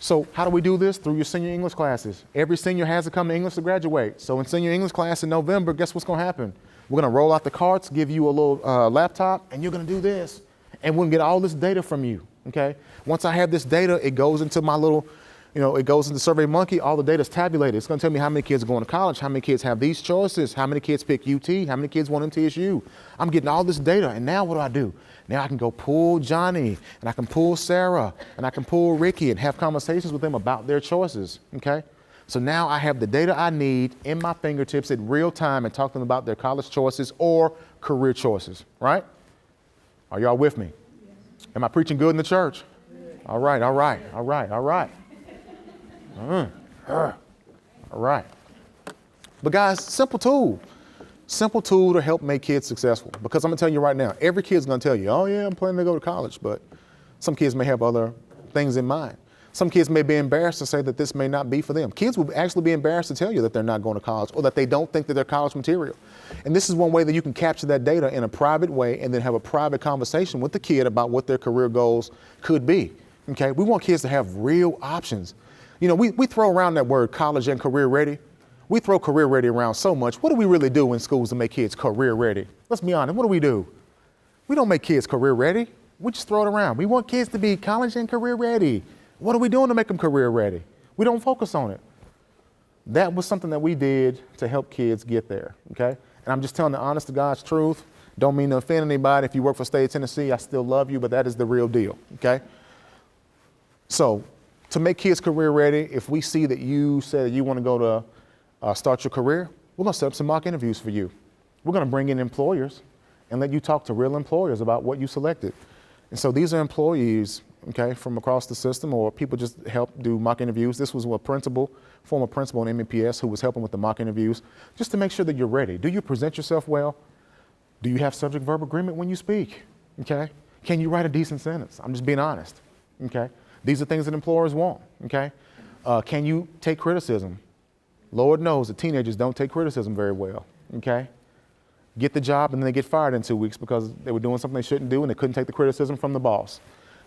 So how do we do this? Through your senior English classes. Every senior has to come to English to graduate. So in senior English class in November, guess what's gonna happen? We're gonna roll out the carts, give you a little laptop, and you're gonna do this. And we're gonna get all this data from you, okay? Once I have this data, it goes into my little, it goes into SurveyMonkey, all the data is tabulated. It's gonna tell me how many kids are going to college, how many kids have these choices, how many kids pick UT, how many kids want MTSU. I'm getting all this data, and now what do? Now I can go pull Johnny, and I can pull Sarah, and I can pull Ricky and have conversations with them about their choices, okay? So now I have the data I need in my fingertips at real time and talk to them about their college choices or career choices, right? Are y'all with me? Am I preaching good in the church? All right, all right, all right, all right. All right. But guys, simple tool to help make kids successful. Because I'm gonna tell you right now, every kid's gonna tell you, oh yeah, I'm planning to go to college, but some kids may have other things in mind. Some kids may be embarrassed to say that this may not be for them. Kids will actually be embarrassed to tell you that they're not going to college or that they don't think that they're college material. And this is one way that you can capture that data in a private way and then have a private conversation with the kid about what their career goals could be. Okay, we want kids to have real options. You know, we throw around that word college and career ready. We throw career ready around so much. What do we really do in schools to make kids career ready? Let's be honest, what do? We don't make kids career ready. We just throw it around. We want kids to be college and career ready. What are we doing to make them career ready? We don't focus on it. That was something that we did to help kids get there, okay? And I'm just telling the honest to God's truth. Don't mean to offend anybody. If you work for State of Tennessee, I still love you, but that is the real deal, okay? So to make kids career ready, if we see that you said you want to go to start your career, we're going to set up some mock interviews for you. We're going to bring in employers and let you talk to real employers about what you selected. And so these are employees, okay, from across the system, or people just help do mock interviews. This was a former principal in MEPS who was helping with the mock interviews, just to make sure that you're ready. Do you present yourself well? Do you have subject verb agreement when you speak? Okay? Can you write a decent sentence? I'm just being honest. Okay? These are things that employers want. Okay? Can you take criticism? Lord knows that teenagers don't take criticism very well. Okay? Get the job and then they get fired in 2 weeks because they were doing something they shouldn't do and they couldn't take the criticism from the boss.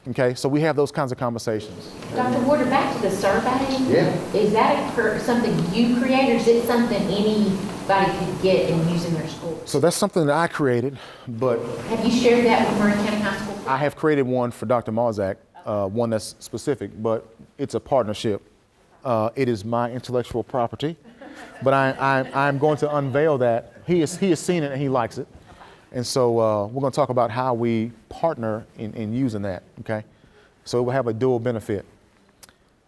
Okay, so we have those kinds of conversations. Dr. Woodard, back to the survey. Yeah. Is that something you created, or is it something anybody could get and use in their school? So that's something that I created, but... Have you shared that with Murray County High School? I have created one for Dr. Marzak, one that's specific, but it's a partnership. It is my intellectual property, but I'm going to unveil that. He has seen it and he likes it. And so we're going to talk about how we partner in using that, okay? So it will have a dual benefit.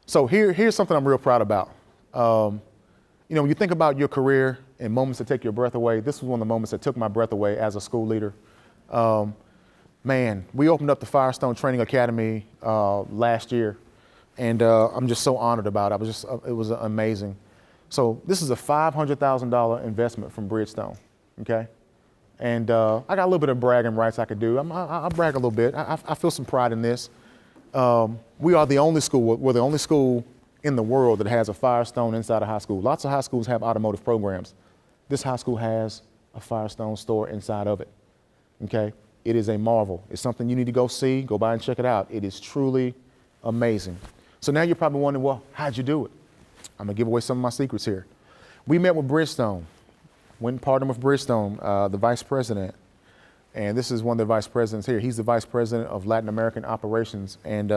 So here's something I'm real proud about. You know, when you think about your career and moments that take your breath away, this was one of the moments that took my breath away as a school leader. Man, we opened up the Firestone Training Academy last year, and I'm just so honored about it. It was amazing. So this is a $500,000 investment from Bridgestone, okay? And I got a little bit of bragging rights I could do. I'll brag a little bit. I feel some pride in this. We are the only school, we're the only school in the world that has a Firestone inside a high school. Lots of high schools have automotive programs. This high school has a Firestone store inside of it, okay? It is a marvel. It's something you need to go see, go by and check it out. It is truly amazing. So now you're probably wondering, well, how'd you do it? I'm gonna give away some of my secrets here. We met with Bridgestone. Went and partnered with Bridgestone, the vice president, and this is one of the vice presidents here. He's the vice president of Latin American operations, and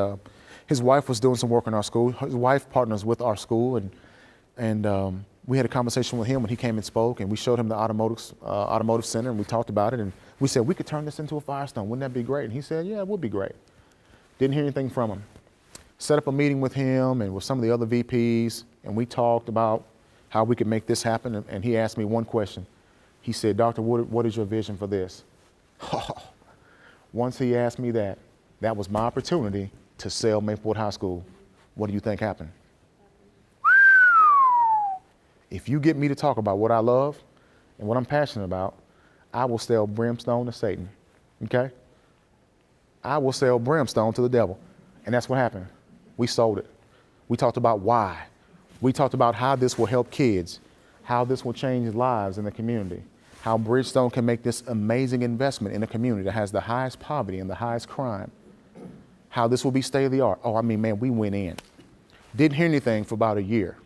his wife was doing some work in our school. His wife partners with our school, and we had a conversation with him when he came and spoke, and we showed him the automotive center, and we talked about it, and we said, we could turn this into a Firestone. Wouldn't that be great? And he said, yeah, it would be great. Didn't hear anything from him. Set up a meeting with him and with some of the other VPs, and we talked about how we could make this happen, and he asked me one question. He said, Dr. Woodard, what is your vision for this? Once he asked me that, that was my opportunity to sell Maplewood High School. What do you think happened? If you get me to talk about what I love and what I'm passionate about, I will sell brimstone to Satan, okay? I will sell brimstone to the devil. And that's what happened. We sold it. We talked about why. We talked about how this will help kids, how this will change lives in the community, how Bridgestone can make this amazing investment in a community that has the highest poverty and the highest crime, how this will be state of the art. Oh, I mean, man, we went in. Didn't hear anything for about a year.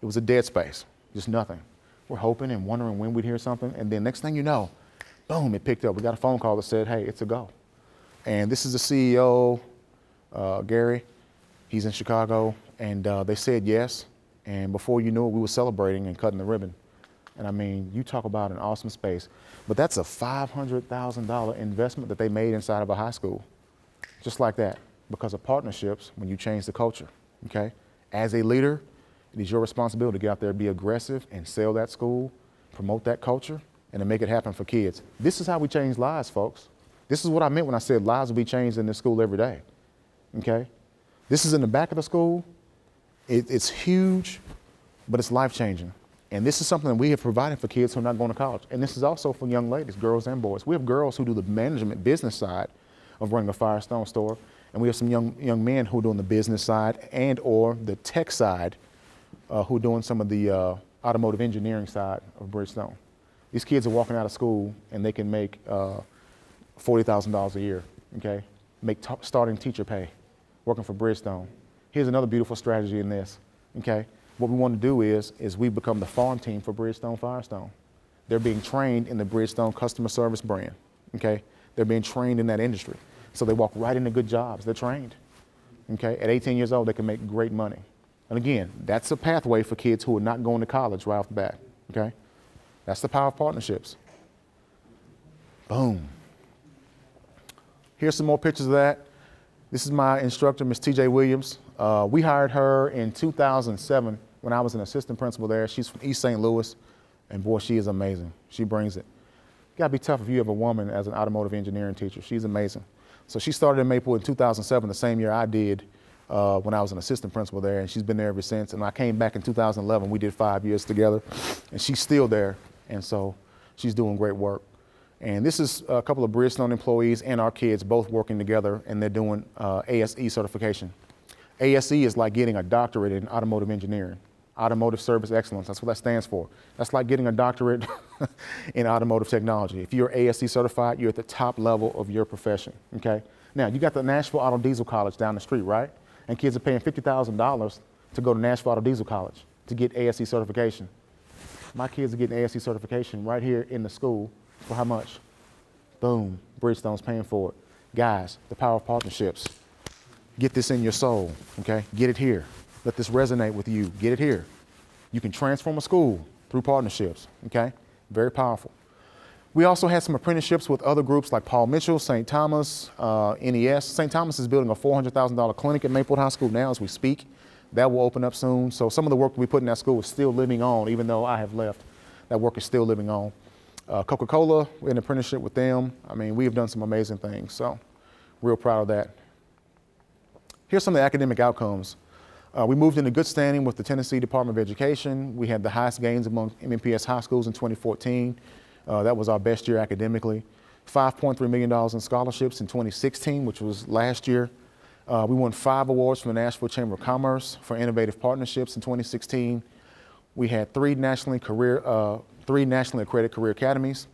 It was a dead space, just nothing. We're hoping and wondering when we'd hear something, and then next thing you know, boom, it picked up. We got a phone call that said, hey, it's a go. And this is the CEO, Gary. He's in Chicago, and they said yes. And before you knew it, we were celebrating and cutting the ribbon. And I mean, you talk about an awesome space, but that's a $500,000 investment that they made inside of a high school. Just like that, because of partnerships when you change the culture, okay? As a leader, it is your responsibility to get out there, be aggressive and sell that school, promote that culture, and to make it happen for kids. This is how we change lives, folks. This is what I meant when I said lives will be changed in this school every day, okay? This is in the back of the school. It's huge, but it's life-changing. And this is something that we have provided for kids who are not going to college. And this is also for young ladies, girls and boys. We have girls who do the management business side of running a Firestone store. And we have some young men who are doing the business side and or the tech side, who are doing some of the automotive engineering side of Bridgestone. These kids are walking out of school and they can make $40,000 a year, okay? Make starting teacher pay, working for Bridgestone. Here's another beautiful strategy in this, okay? What we want to do is we become the farm team for Bridgestone Firestone. They're being trained in the Bridgestone customer service brand, okay? They're being trained in that industry. So they walk right into good jobs. They're trained, okay? At 18 years old, they can make great money. And again, that's a pathway for kids who are not going to college right off the bat, okay? That's the power of partnerships. Boom. Here's some more pictures of that. This is my instructor, Ms. TJ Williams. We hired her in 2007 when I was an assistant principal there. She's from East St. Louis, and boy, she is amazing. She brings it. You gotta be tough if you have a woman as an automotive engineering teacher. She's amazing. So she started in Maple in 2007, the same year I did when I was an assistant principal there, and she's been there ever since. And I came back in 2011, we did 5 years together, and she's still there, and so she's doing great work. And this is a couple of Bridgestone employees and our kids both working together, and they're doing ASE certification. ASE is like getting a doctorate in automotive engineering, automotive service excellence. That's what that stands for. That's like getting a doctorate in automotive technology. If you're ASE certified, you're at the top level of your profession, okay? Now, you got the Nashville Auto Diesel College down the street, right? And kids are paying $50,000 to go to Nashville Auto Diesel College to get ASE certification. My kids are getting ASE certification right here in the school for how much? Boom, Bridgestone's paying for it. Guys, the power of partnerships. Get this in your soul, okay? Get it here. Let this resonate with you. Get it here. You can transform a school through partnerships, okay? Very powerful. We also had some apprenticeships with other groups like Paul Mitchell, St. Thomas, NES. St. Thomas is building a $400,000 clinic at Maplewood High School now as we speak. That will open up soon. So some of the work we put in that school is still living on, even though I have left. That work is still living on. Coca-Cola, we're in an apprenticeship with them. I mean, we have done some amazing things, so real proud of that. Here's some of the academic outcomes. We moved into good standing with the Tennessee Department of Education. We had the highest gains among MNPS high schools in 2014. That was our best year academically. $5.3 million in scholarships in 2016, which was last year. We won 5 awards from the Nashville Chamber of Commerce for innovative partnerships in 2016. We had 3 nationally accredited career academies,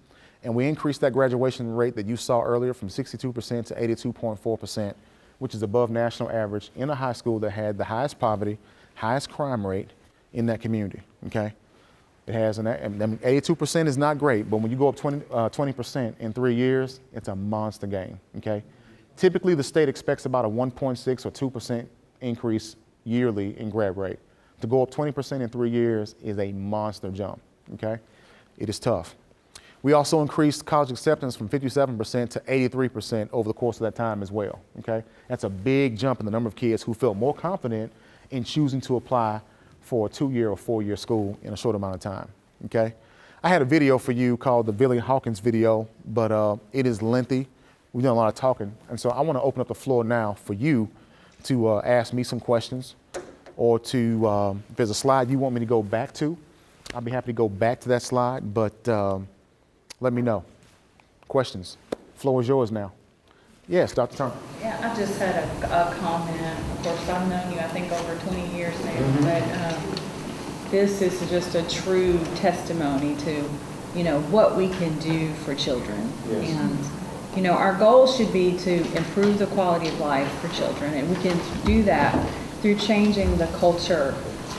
and we increased that graduation rate that you saw earlier from 62% to 82.4%, which is above national average in a high school that had the highest poverty, highest crime rate in that community, okay? It has, I mean, 82% is not great, but when you go up 20% in 3 years, it's a monster gain, okay? Typically, the state expects about a 1.6 or 2% increase yearly in grad rate. To go up 20% in 3 years is a monster jump, okay? It is tough. We also increased college acceptance from 57% to 83% over the course of that time as well, okay? That's a big jump in the number of kids who felt more confident in choosing to apply for a 2-year or 4-year school in a short amount of time, okay? I had a video for you called the Billy Hawkins video, but it is lengthy. We've done a lot of talking, and so I want to open up the floor now for you to ask me some questions, or to, if there's a slide you want me to go back to, I'll be happy to go back to that slide, but let me know. Questions? Floor is yours now. Yes, Dr. Turner. Yeah, I just had a comment. Of course, I've known you, I think, over 20 years now, but this is just a true testimony to, you know, what we can do for children. Yes. And, you know, our goal should be to improve the quality of life for children, and we can do that through changing the culture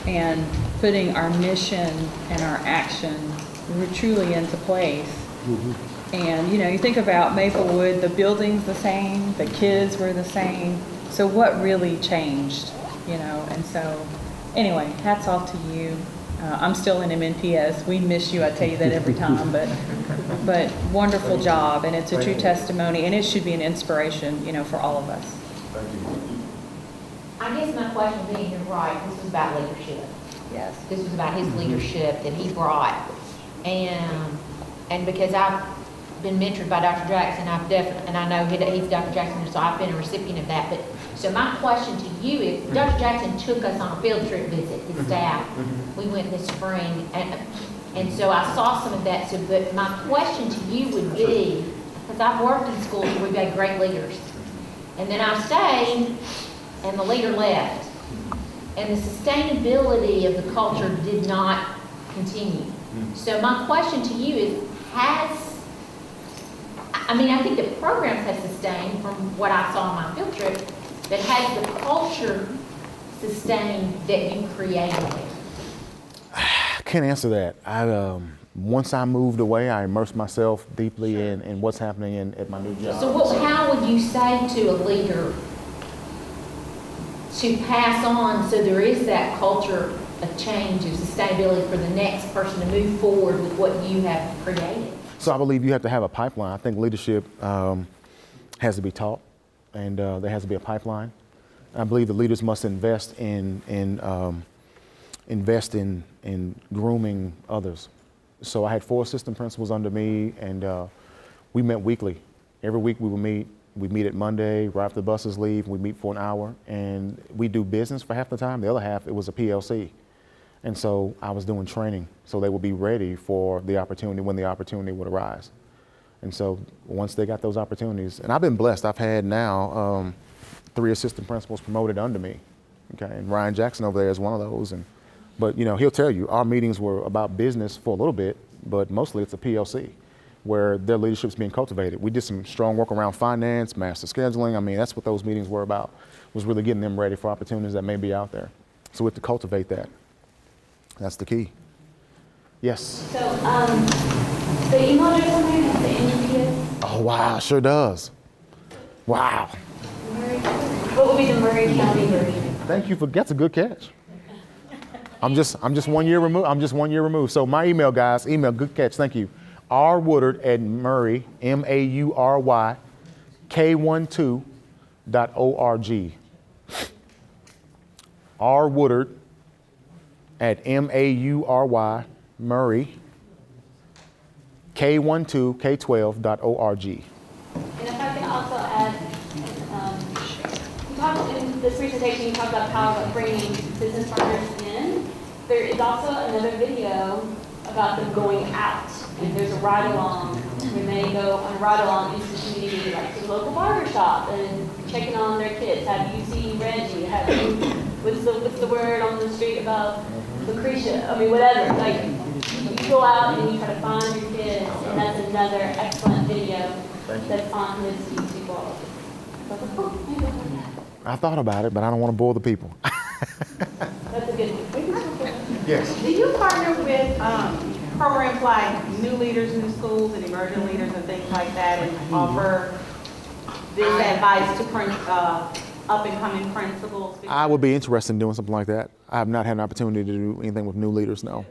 and putting our mission and our action truly into place. Mm-hmm. And, you know, you think about Maplewood, the building's the same, the kids were the same, so what really changed, you know? And so, anyway, hats off to you. I'm still in MNPS. We miss you, I tell you that every time, but wonderful job, and it's a true testimony, and it should be an inspiration, you know, for all of us. Thank you. I guess my question being, you're right, this was about leadership. Yes. This was about his leadership that he brought. And because I've been mentored by Dr. Jackson, and I know he's Dr. Jackson, so I've been a recipient of that. But so my question to you is, Dr. Jackson took us on a field trip visit, his staff. We went this spring, and so I saw some of that. So, but my question to you would be, because I've worked in schools where we've had great leaders, And then I stayed, and the leader left. And the sustainability of the culture did not continue. So my question to you is, I think the programs have sustained from what I saw on my field trip, but has the culture sustained that you created? I can't answer that. Once I moved away, I immersed myself deeply in what's happening at my new job. So how would you say to a leader to pass on so there is that culture of change and sustainability for the next person to move forward with what you have created? So I believe you have to have a pipeline. I think leadership has to be taught, and there has to be a pipeline. I believe the leaders must invest in grooming others. So I had 4 assistant principals under me, and we met weekly. Every week we would meet. We'd meet at Monday, right after the buses leave. We'd meet for an hour, and we do business for half the time. The other half, it was a PLC. And so I was doing training, so they would be ready for the opportunity when the opportunity would arise. And so once they got those opportunities, and I've been blessed. I've had now 3 assistant principals promoted under me. Okay, and Ryan Jackson over there is one of those. But he'll tell you our meetings were about business for a little bit, but mostly it's a PLC where their leadership's being cultivated. We did some strong work around finance, master scheduling. I mean, that's what those meetings were about, was really getting them ready for opportunities that may be out there. So we have to cultivate that. That's the key. Yes? So, the email address on there has the NUPS? Oh, wow, sure does. Wow. What would be the Murray County version? Thank you that's a good catch. I'm just 1 year removed. I'm just 1 year removed. So my email, guys, good catch, thank you. rwoodard@Murray, MAURY, K12.org. rwoodard@MAURY, Murray, K12.org. And if I can also add, you talked in this presentation, you talked about how bringing business partners in. There is also another video about them going out. And there's a ride-along. When they go on a ride-along into the community, like to the local barber shop and checking on their kids. Have you seen Reggie? What's the word on the street about Lucretia? I mean, whatever. Like, you go out and you try to find your kids, and that's another excellent video that's on his YouTube wall. I thought about it, but I don't want to bore the people. That's a good one. Yes. Do you partner with programs like new leaders in the schools and emerging leaders and things like that, and offer this advice to up-and-coming principals? I would be interested in doing something like that. I have not had an opportunity to do anything with new leaders, no.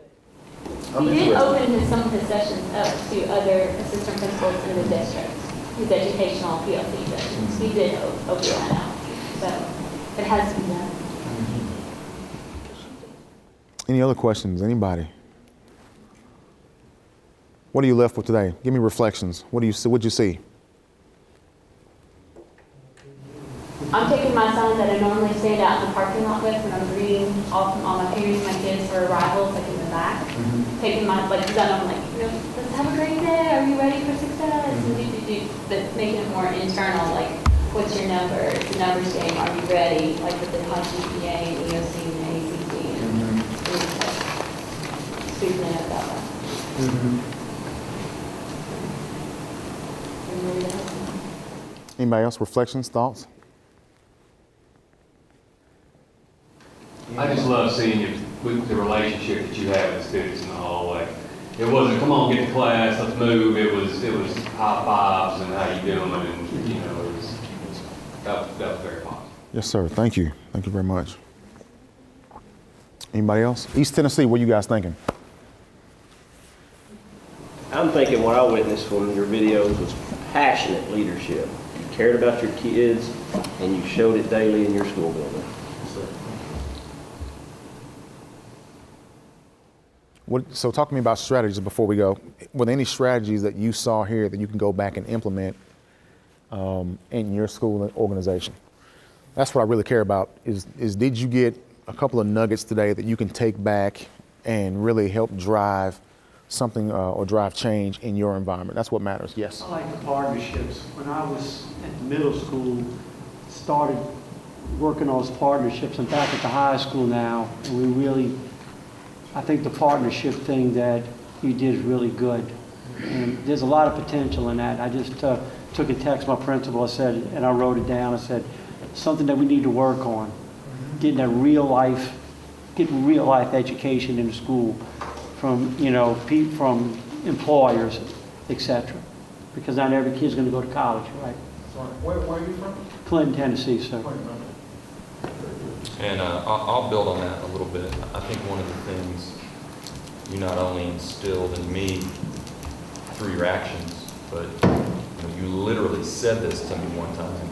He did open some of his sessions up to other assistant principals in the district, his educational PLC sessions. He did open that out. So it has to be done. Any other questions? Anybody? What are you left with today? Give me reflections. What'd you see? I'm taking my son that I normally stand out in the parking lot with when I'm greeting all my parents, my kids for arrivals, like in the back. Taking my, because I'm like, let's have a great day. Are you ready for success? But making it more internal, like, what's your number? It's the numbers game. Are you ready? Like with the high GPA and EOC and ACT. And speaking it up that way. Anybody else? Reflections, thoughts? I just love seeing you with the relationship that you have with students in the hallway. It wasn't, come on, get to class, let's move. It was high fives and how you doing, and that was very positive. Yes, sir. Thank you. Thank you very much. Anybody else? East Tennessee, what are you guys thinking? I'm thinking what I witnessed from your videos was passionate leadership. You cared about your kids, and you showed it daily in your school building. So talk to me about strategies before we go. Were there any strategies that you saw here that you can go back and implement in your school organization? That's what I really care about is did you get a couple of nuggets today that you can take back and really help drive something or drive change in your environment? That's what matters. Yes. I like the partnerships. When I was at the middle school, started working on those partnerships. I'm back at the high school now, and we really, I think the partnership thing that you did is really good. And there's a lot of potential in that. I just took a text my principal, I said, and I wrote it down, I said, something that we need to work on, getting that real life education in the school from, you know, from employers, etc. Because not every kid's going to go to college, right? Where are you from? Clinton, Tennessee, sir. And I'll build on that a little bit. I think one of the things you not only instilled in me through your actions, but you literally said this to me one time.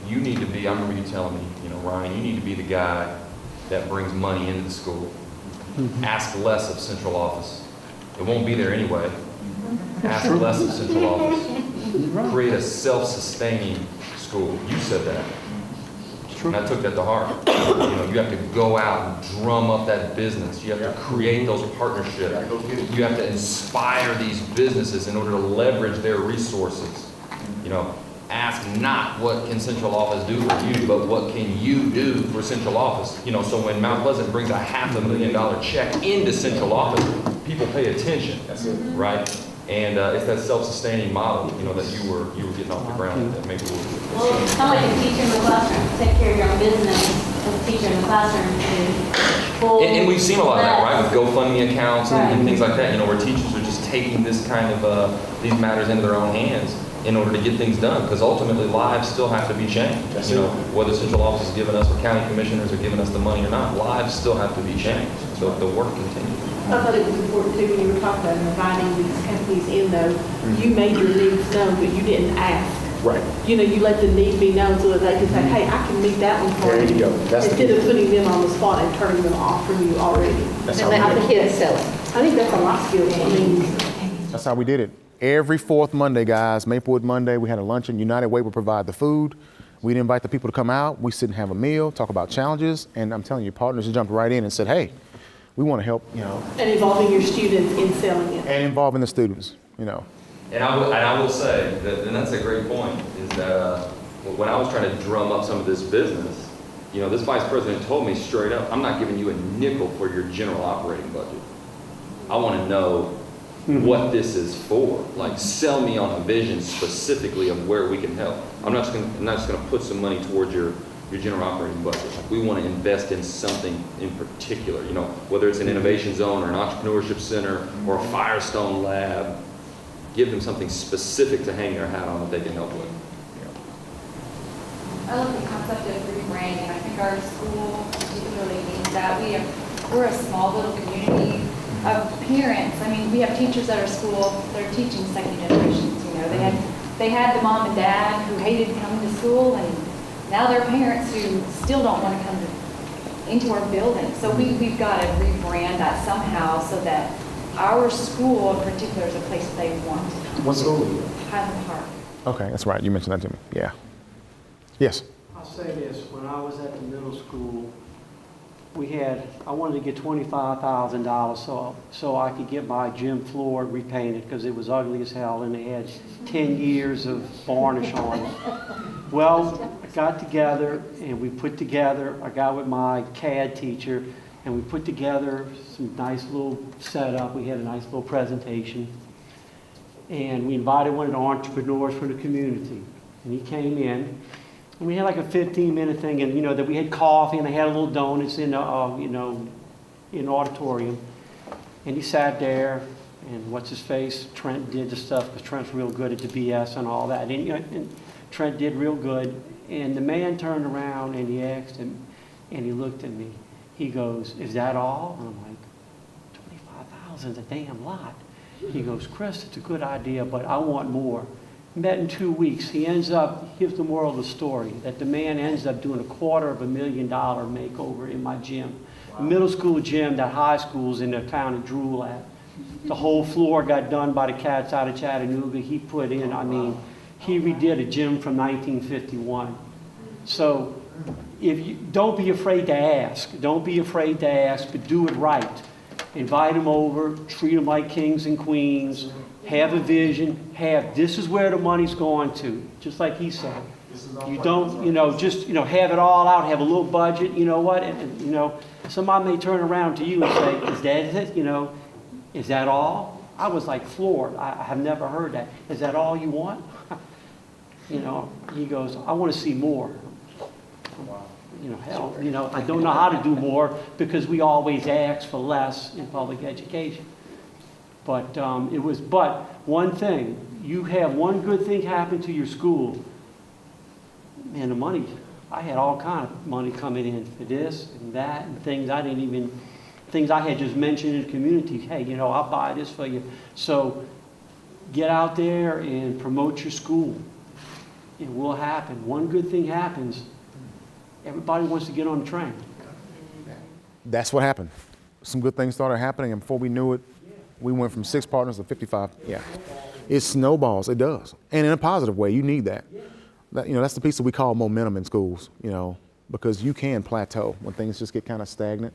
You need to be, I remember you telling me, Ryan, you need to be the guy that brings money into the school. Ask less of central office. It won't be there anyway. Ask less of central office. Create a self-sustaining school. You said that. And I took that to heart. You have to go out and drum up that business. You have to create those partnerships. You have to inspire these businesses in order to leverage their resources. Ask not what can central office do for you, but what can you do for central office. So when Mount Pleasant brings a $500,000 check into central office, people pay attention, right? And it's that self-sustaining model, that you were getting off the ground that maybe we'll. Well, it's kind of like a teacher in the classroom. Take care of your own business as a teacher in the classroom. And we've seen a lot of that, right? With GoFundMe accounts and things like that, where teachers are just taking this kind of these matters into their own hands in order to get things done, because ultimately lives still have to be changed. Whether central office is giving us or county commissioners are giving us the money or not, lives still have to be changed. So the work continues. I thought it was important too when you were talking about inviting these companies in though, you made your needs known, but you didn't ask. Right. You let the need be known so that they can say, hey, I can meet that one for you. There you go. Instead of putting them on the spot and turning them off from you already. That's and how let the kids sell it. I think that's a life skill. That's how we did it. Every fourth Monday, guys, Maplewood Monday, we had a luncheon. United Way would provide the food. We'd invite the people to come out. We sit and have a meal, talk about challenges. And I'm telling you, partners jumped right in and said, hey, we want to help, And involving your students in selling it. And involving the students, And I will say, that, and that's a great point, is that when I was trying to drum up some of this business, this vice president told me straight up, I'm not giving you a nickel for your general operating budget. I want to know what this is for. Like, sell me on a vision specifically of where we can help. I'm not just going to put some money towards your general operating budget. Like, we want to invest in something in particular, whether it's an innovation zone or an entrepreneurship center or a Firestone lab. Give them something specific to hang their hat on that they can help with. I love the concept of rebranding. I think our school particularly needs that. We're a small little community of parents. I mean, we have teachers at our school that are teaching second generations. They had the mom and dad who hated coming to school, and now they're parents who still don't want to come into our building. So we've got to rebrand that somehow so that our school in particular is a place that they want to come. What school are you? Highland Park. Okay, that's right. You mentioned that to me. Yeah. Yes. I'll say this, when I was at the middle school, I wanted to get $25,000 so I could get my gym floor repainted because it was ugly as hell and it had 10 years of varnish on it. Well, I got together and I got with my CAD teacher and we put together some nice little setup. We had a nice little presentation and we invited one of the entrepreneurs from the community and he came in. And we had like a 15-minute thing, and that we had coffee, and they had a little donuts in the, in the auditorium. And he sat there, and what's his face? Trent did the stuff because Trent's real good at the BS and all that. And Trent did real good. And the man turned around and he asked him, and he looked at me. He goes, "Is that all?" And I'm like, 25,000 is a damn lot. He goes, "Chris, it's a good idea, but I want more." Met in 2 weeks. He gives the moral of the story that the man ends up doing $250,000 makeover in my gym. Wow. The middle school gym that high schools in the town drool at. The whole floor got done by the cats out of Chattanooga. He put in, he redid a gym from 1951. So don't be afraid to ask. Don't be afraid to ask, but do it right. Invite them over, treat them like kings and queens, have a vision, this is where the money's going to, just like he said. You don't, just, have it all out, have a little budget, you know what, and somebody may turn around to you and say, is that it, is that all? I was like floored. I have never heard that. Is that all you want? He goes, I want to see more. Hell, I don't know how to do more because we always ask for less in public education. But but one thing, you have one good thing happen to your school, and the money, I had all kind of money coming in for this and that and things I had just mentioned in the community. Hey, I'll buy this for you. So get out there and promote your school. It will happen. One good thing happens. Everybody wants to get on the train. That's what happened. Some good things started happening, and before we knew it, we went from 6 partners to 55. Yeah. It snowballs. It does. And in a positive way. You need that. That's the piece that we call momentum in schools, because you can plateau when things just get kind of stagnant.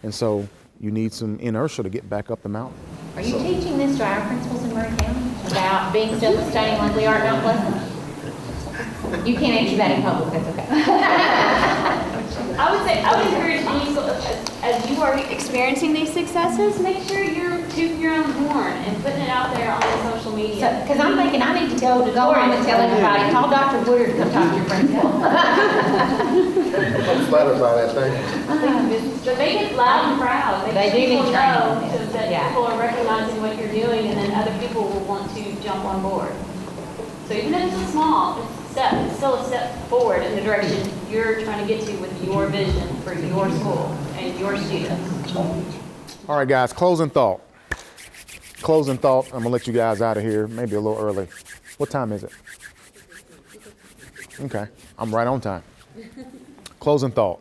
And so you need some inertia to get back up the mountain. Are you teaching this to our principals in Murray County about being self-sustaining like we are at Mount Pleasant? You can't answer that in public, that's okay. I would encourage any school, as you are experiencing these successes, make sure you're tooting your own horn and putting it out there on the social media. Because I'm thinking I need to go home and tell everybody, call Dr. Woodard to come talk to your principal. I'm flattered by that, thank you. But make it loud and proud. They do need training. So that people are recognizing what you're doing, and then other people will want to jump on board. So even if it's small, it's still a step forward in the direction you're trying to get to with your vision for your school and your students. All right, guys, closing thought. I'm going to let you guys out of here, maybe a little early. What time is it? Okay, I'm right on time. Closing thought.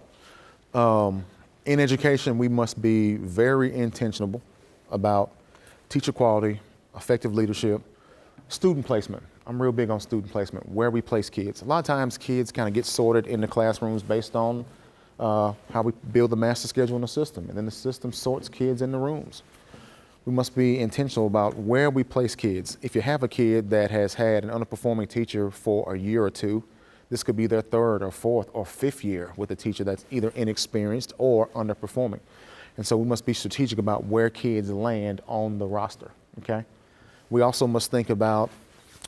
In education, we must be very intentional about teacher quality, effective leadership, student placement. I'm real big on student placement, where we place kids. A lot of times kids kind of get sorted in the classrooms based on how we build the master schedule in the system, and then the system sorts kids in the rooms. We must be intentional about where we place kids. If you have a kid that has had an underperforming teacher for a year or two, this could be their 3rd or 4th or 5th year with a teacher that's either inexperienced or underperforming. And so we must be strategic about where kids land on the roster, okay? We also must think about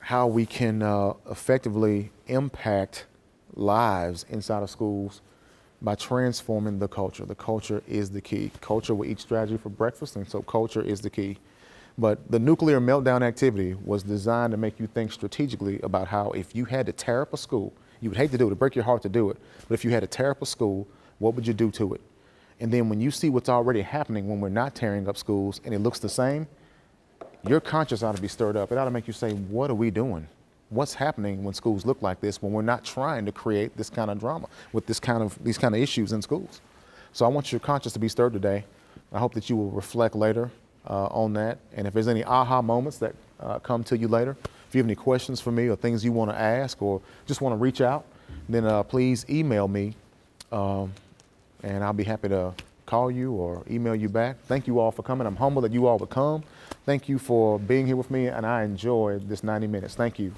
how we can effectively impact lives inside of schools by transforming the culture. The culture is the key. Culture will eat strategy for breakfast, and so culture is the key. But the nuclear meltdown activity was designed to make you think strategically about how if you had to tear up a school, you would hate to do it, it'd break your heart to do it, but if you had to tear up a school, what would you do to it? And then when you see what's already happening when we're not tearing up schools and it looks the same, your conscience ought to be stirred up. It ought to make you say, what are we doing? What's happening when schools look like this, when we're not trying to create this kind of drama with these kind of issues in schools? So I want your conscience to be stirred today. I hope that you will reflect later on that. And if there's any aha moments that come to you later, if you have any questions for me or things you want to ask or just want to reach out, then please email me and I'll be happy to call you or email you back. Thank you all for coming. I'm humbled that you all would come. Thank you for being here with me, and I enjoyed this 90 minutes. Thank you.